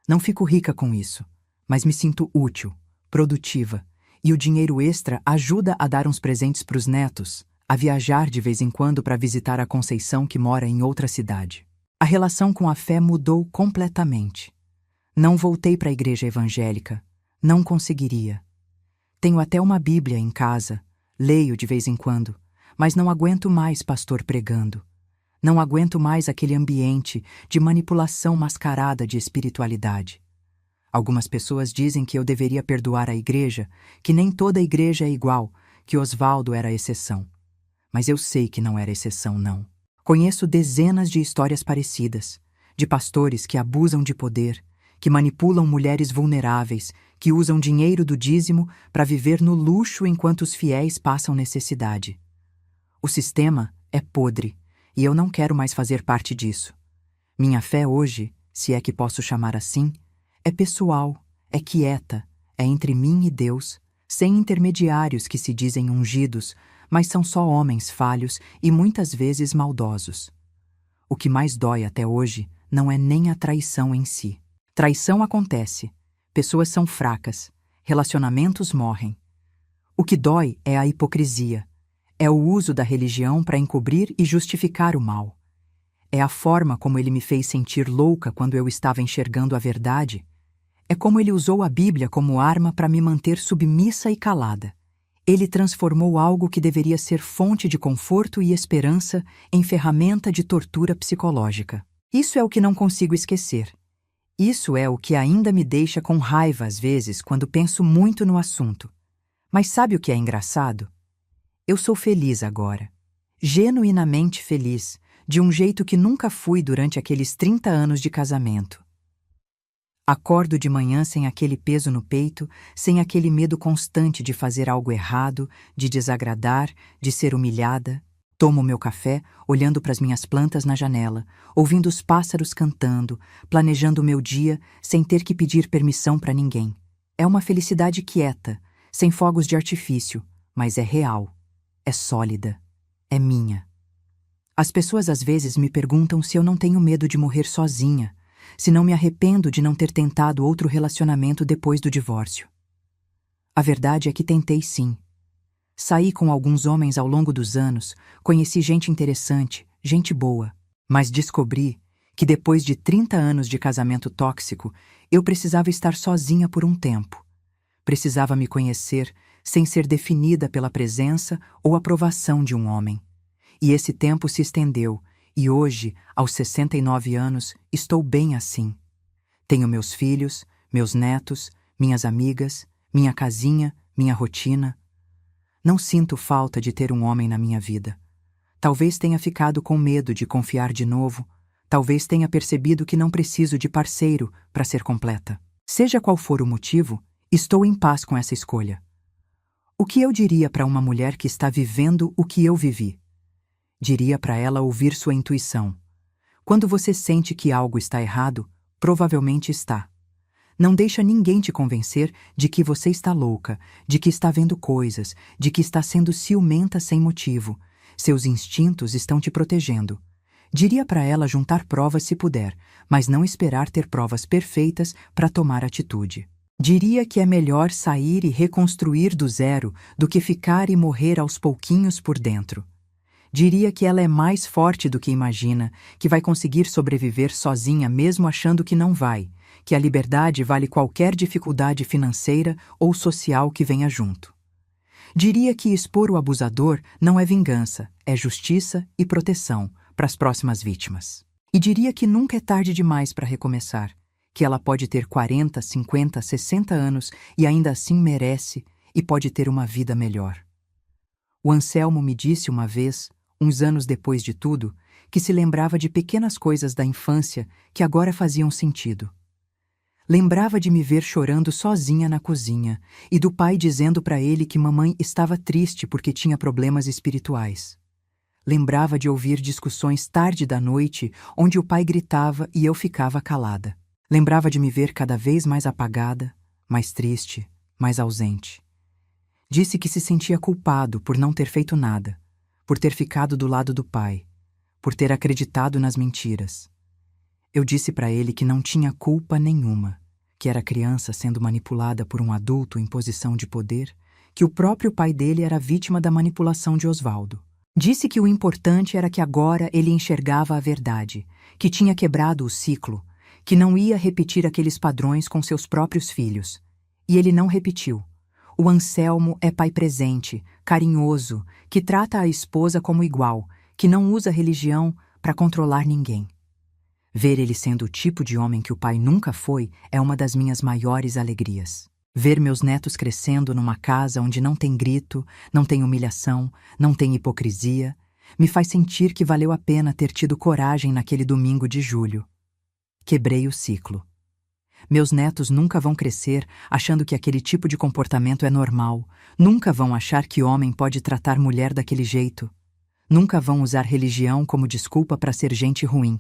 Não fico rica com isso, mas me sinto útil, produtiva, e o dinheiro extra ajuda a dar uns presentes para os netos, a viajar de vez em quando para visitar a Conceição que mora em outra cidade. A relação com a fé mudou completamente. Não voltei para a igreja evangélica. Não conseguiria. Tenho até uma Bíblia em casa. Leio de vez em quando. Mas não aguento mais pastor pregando. Não aguento mais aquele ambiente de manipulação mascarada de espiritualidade. Algumas pessoas dizem que eu deveria perdoar a igreja, que nem toda igreja é igual, que Osvaldo era exceção. Mas eu sei que não era exceção, não. Conheço dezenas de histórias parecidas, de pastores que abusam de poder, que manipulam mulheres vulneráveis, que usam dinheiro do dízimo para viver no luxo enquanto os fiéis passam necessidade. O sistema é podre e eu não quero mais fazer parte disso. Minha fé hoje, se é que posso chamar assim, é pessoal, é quieta, é entre mim e Deus, sem intermediários que se dizem ungidos, mas são só homens falhos e muitas vezes maldosos. O que mais dói até hoje não é nem a traição em si. Traição acontece, pessoas são fracas, relacionamentos morrem. O que dói é a hipocrisia, é o uso da religião para encobrir e justificar o mal. É a forma como ele me fez sentir louca quando eu estava enxergando a verdade. É como ele usou a Bíblia como arma para me manter submissa e calada. Ele transformou algo que deveria ser fonte de conforto e esperança em ferramenta de tortura psicológica. Isso é o que não consigo esquecer. Isso é o que ainda me deixa com raiva às vezes quando penso muito no assunto. Mas sabe o que é engraçado? Eu sou feliz agora. Genuinamente feliz, de um jeito que nunca fui durante aqueles 30 anos de casamento. Acordo de manhã sem aquele peso no peito, sem aquele medo constante de fazer algo errado, de desagradar, de ser humilhada. Tomo meu café, olhando para as minhas plantas na janela, ouvindo os pássaros cantando, planejando o meu dia sem ter que pedir permissão para ninguém. É uma felicidade quieta, sem fogos de artifício, mas é real, é sólida, é minha. As pessoas às vezes me perguntam se eu não tenho medo de morrer sozinha, se não me arrependo de não ter tentado outro relacionamento depois do divórcio. A verdade é que tentei sim. Saí com alguns homens ao longo dos anos, conheci gente interessante, gente boa, mas descobri que depois de 30 anos de casamento tóxico, eu precisava estar sozinha por um tempo. Precisava me conhecer sem ser definida pela presença ou aprovação de um homem. E esse tempo se estendeu, e hoje, aos 69 anos, estou bem assim. Tenho meus filhos, meus netos, minhas amigas, minha casinha, minha rotina. Não sinto falta de ter um homem na minha vida. Talvez tenha ficado com medo de confiar de novo, talvez tenha percebido que não preciso de parceiro para ser completa. Seja qual for o motivo, estou em paz com essa escolha. O que eu diria para uma mulher que está vivendo o que eu vivi? Diria para ela ouvir sua intuição. Quando você sente que algo está errado, provavelmente está. Não deixa ninguém te convencer de que você está louca, de que está vendo coisas, de que está sendo ciumenta sem motivo. Seus instintos estão te protegendo. Diria para ela juntar provas se puder, mas não esperar ter provas perfeitas para tomar atitude. Diria que é melhor sair e reconstruir do zero do que ficar e morrer aos pouquinhos por dentro. Diria que ela é mais forte do que imagina, que vai conseguir sobreviver sozinha mesmo achando que não vai, que a liberdade vale qualquer dificuldade financeira ou social que venha junto. Diria que expor o abusador não é vingança, é justiça e proteção para as próximas vítimas. E diria que nunca é tarde demais para recomeçar, que ela pode ter 40, 50, 60 anos e ainda assim merece e pode ter uma vida melhor. O Anselmo me disse uma vez, uns anos depois de tudo, que se lembrava de pequenas coisas da infância que agora faziam sentido. Lembrava de me ver chorando sozinha na cozinha e do pai dizendo para ele que mamãe estava triste porque tinha problemas espirituais. Lembrava de ouvir discussões tarde da noite onde o pai gritava e eu ficava calada. Lembrava de me ver cada vez mais apagada, mais triste, mais ausente. Disse que se sentia culpado por não ter feito nada, por ter ficado do lado do pai, por ter acreditado nas mentiras. Eu disse para ele que não tinha culpa nenhuma, que era criança sendo manipulada por um adulto em posição de poder, que o próprio pai dele era vítima da manipulação de Osvaldo. Disse que o importante era que agora ele enxergava a verdade, que tinha quebrado o ciclo, que não ia repetir aqueles padrões com seus próprios filhos. E ele não repetiu. O Anselmo é pai presente, carinhoso, que trata a esposa como igual, que não usa religião para controlar ninguém. Ver ele sendo o tipo de homem que o pai nunca foi é uma das minhas maiores alegrias. Ver meus netos crescendo numa casa onde não tem grito, não tem humilhação, não tem hipocrisia, me faz sentir que valeu a pena ter tido coragem naquele domingo de julho. Quebrei o ciclo. Meus netos nunca vão crescer achando que aquele tipo de comportamento é normal, nunca vão achar que homem pode tratar mulher daquele jeito, nunca vão usar religião como desculpa para ser gente ruim.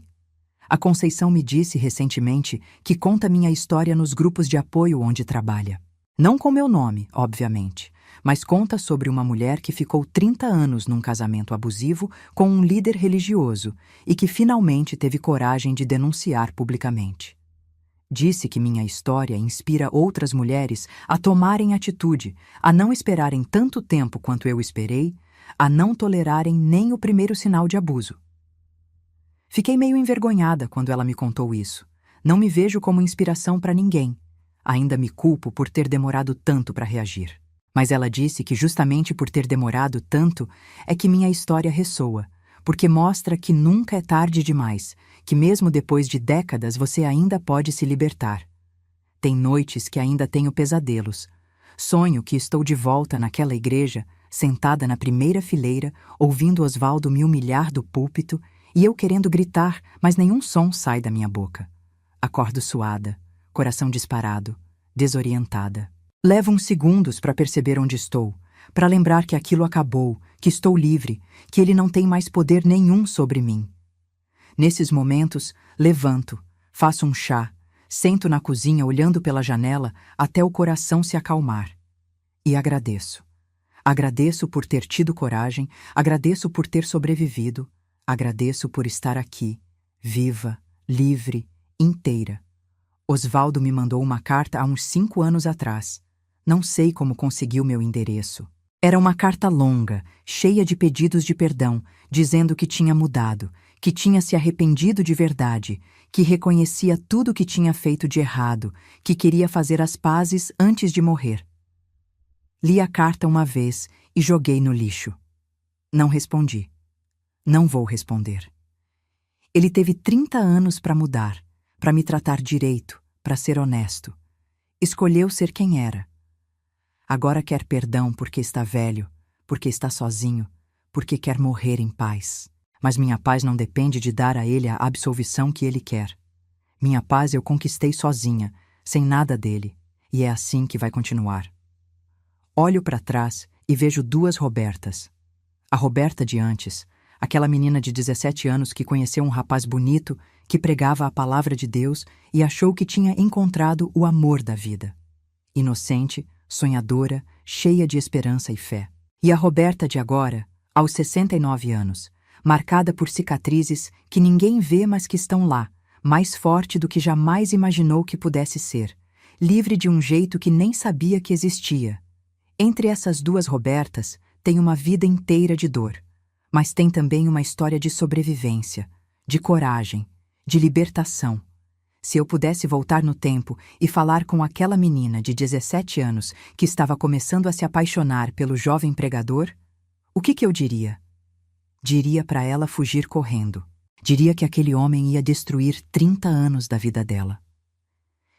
A Conceição me disse recentemente que conta minha história nos grupos de apoio onde trabalha. Não com meu nome, obviamente, mas conta sobre uma mulher que ficou 30 anos num casamento abusivo com um líder religioso e que finalmente teve coragem de denunciar publicamente. Disse que minha história inspira outras mulheres a tomarem atitude, a não esperarem tanto tempo quanto eu esperei, a não tolerarem nem o primeiro sinal de abuso. Fiquei meio envergonhada quando ela me contou isso. Não me vejo como inspiração para ninguém. Ainda me culpo por ter demorado tanto para reagir. Mas ela disse que justamente por ter demorado tanto é que minha história ressoa, porque mostra que nunca é tarde demais, que mesmo depois de décadas você ainda pode se libertar. Tem noites que ainda tenho pesadelos. Sonho que estou de volta naquela igreja, sentada na primeira fileira, ouvindo Osvaldo me humilhar do púlpito e eu querendo gritar, mas nenhum som sai da minha boca. Acordo suada, coração disparado, desorientada. Levo uns segundos para perceber onde estou, para lembrar que aquilo acabou, que estou livre, que ele não tem mais poder nenhum sobre mim. Nesses momentos, levanto, faço um chá, sento na cozinha olhando pela janela até o coração se acalmar. E agradeço. Agradeço por ter tido coragem, agradeço por ter sobrevivido, Agradeço por estar aqui, viva, livre, inteira. Osvaldo me mandou uma carta há uns 5 anos atrás. Não sei como conseguiu meu endereço. Era uma carta longa, cheia de pedidos de perdão, dizendo que tinha mudado, que tinha se arrependido de verdade, que reconhecia tudo o que tinha feito de errado, que queria fazer as pazes antes de morrer. Li a carta uma vez e joguei no lixo. Não respondi. Não vou responder. Ele teve 30 anos para mudar, para me tratar direito, para ser honesto. Escolheu ser quem era. Agora quer perdão porque está velho, porque está sozinho, porque quer morrer em paz. Mas minha paz não depende de dar a ele a absolvição que ele quer. Minha paz eu conquistei sozinha, sem nada dele, e é assim que vai continuar. Olho para trás e vejo 2 Robertas. A Roberta de antes, aquela menina de 17 anos que conheceu um rapaz bonito, que pregava a palavra de Deus e achou que tinha encontrado o amor da vida. Inocente, sonhadora, cheia de esperança e fé. E a Roberta de agora, aos 69 anos, marcada por cicatrizes que ninguém vê mas que estão lá, mais forte do que jamais imaginou que pudesse ser, livre de um jeito que nem sabia que existia. Entre essas 2 Robertas tem uma vida inteira de dor, mas tem também uma história de sobrevivência, de coragem, de libertação. Se eu pudesse voltar no tempo e falar com aquela menina de 17 anos que estava começando a se apaixonar pelo jovem pregador, o que eu diria? Diria para ela fugir correndo. Diria que aquele homem ia destruir 30 anos da vida dela.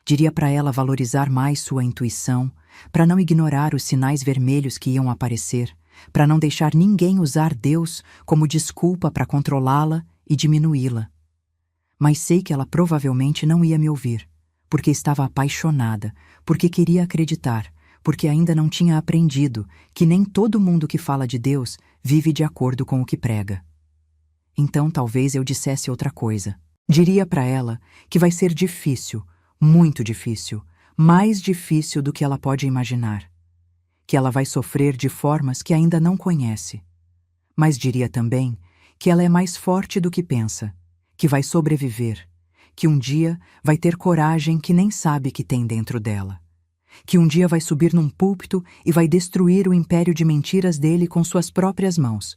Diria para ela valorizar mais sua intuição, para não ignorar os sinais vermelhos que iam aparecer, para não deixar ninguém usar Deus como desculpa para controlá-la e diminuí-la. Mas sei que ela provavelmente não ia me ouvir, porque estava apaixonada, porque queria acreditar, porque ainda não tinha aprendido que nem todo mundo que fala de Deus vive de acordo com o que prega. Então talvez eu dissesse outra coisa. Diria para ela que vai ser difícil, muito difícil, mais difícil do que ela pode imaginar. Que ela vai sofrer de formas que ainda não conhece. Mas diria também que ela é mais forte do que pensa, que vai sobreviver, que um dia vai ter coragem que nem sabe que tem dentro dela, que um dia vai subir num púlpito e vai destruir o império de mentiras dele com suas próprias mãos,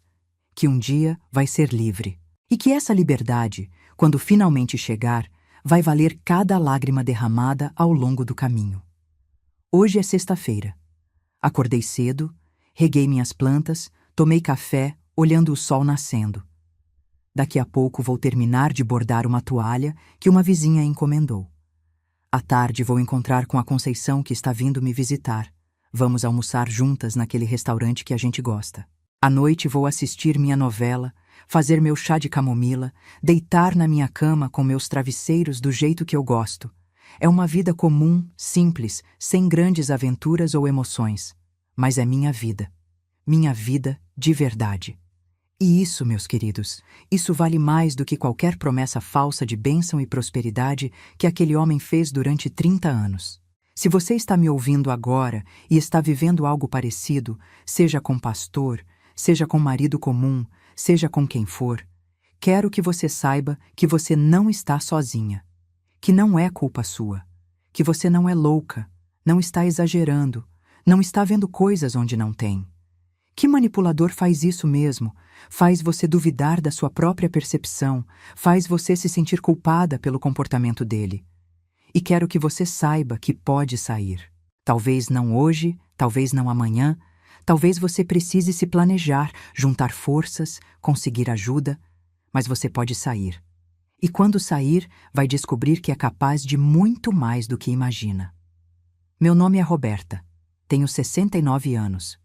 que um dia vai ser livre, e que essa liberdade, quando finalmente chegar, vai valer cada lágrima derramada ao longo do caminho. Hoje é sexta-feira. Acordei cedo, reguei minhas plantas, tomei café, olhando o sol nascendo. Daqui a pouco vou terminar de bordar uma toalha que uma vizinha encomendou. À tarde vou encontrar com a Conceição que está vindo me visitar. Vamos almoçar juntas naquele restaurante que a gente gosta. À noite vou assistir minha novela, fazer meu chá de camomila, deitar na minha cama com meus travesseiros do jeito que eu gosto. É uma vida comum, simples, sem grandes aventuras ou emoções. Mas é minha vida de verdade. E isso, meus queridos, isso vale mais do que qualquer promessa falsa de bênção e prosperidade que aquele homem fez durante 30 anos. Se você está me ouvindo agora e está vivendo algo parecido, seja com pastor, seja com marido comum, seja com quem for, quero que você saiba que você não está sozinha, que não é culpa sua, que você não é louca, não está exagerando, não está vendo coisas onde não tem. Que manipulador faz isso mesmo? Faz você duvidar da sua própria percepção, faz você se sentir culpada pelo comportamento dele. E quero que você saiba que pode sair. Talvez não hoje, talvez não amanhã, talvez você precise se planejar, juntar forças, conseguir ajuda, mas você pode sair. E quando sair, vai descobrir que é capaz de muito mais do que imagina. Meu nome é Roberta, tenho 69 anos.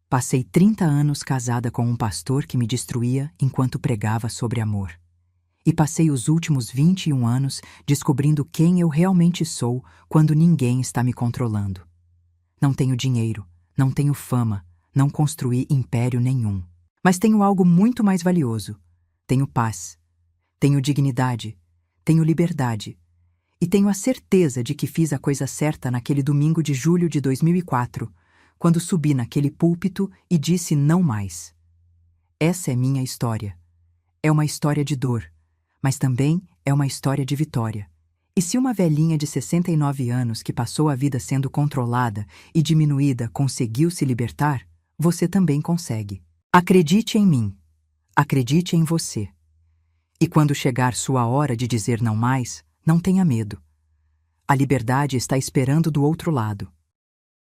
Passei 30 anos casada com um pastor que me destruía enquanto pregava sobre amor. E passei os últimos 21 anos descobrindo quem eu realmente sou quando ninguém está me controlando. Não tenho dinheiro, não tenho fama, não construí império nenhum. Mas tenho algo muito mais valioso. Tenho paz, tenho dignidade, tenho liberdade. E tenho a certeza de que fiz a coisa certa naquele domingo de julho de 2004, quando subi naquele púlpito e disse não mais. Essa é minha história. É uma história de dor, mas também é uma história de vitória. E se uma velhinha de 69 anos que passou a vida sendo controlada e diminuída conseguiu se libertar, você também consegue. Acredite em mim. Acredite em você. E quando chegar sua hora de dizer não mais, não tenha medo. A liberdade está esperando do outro lado.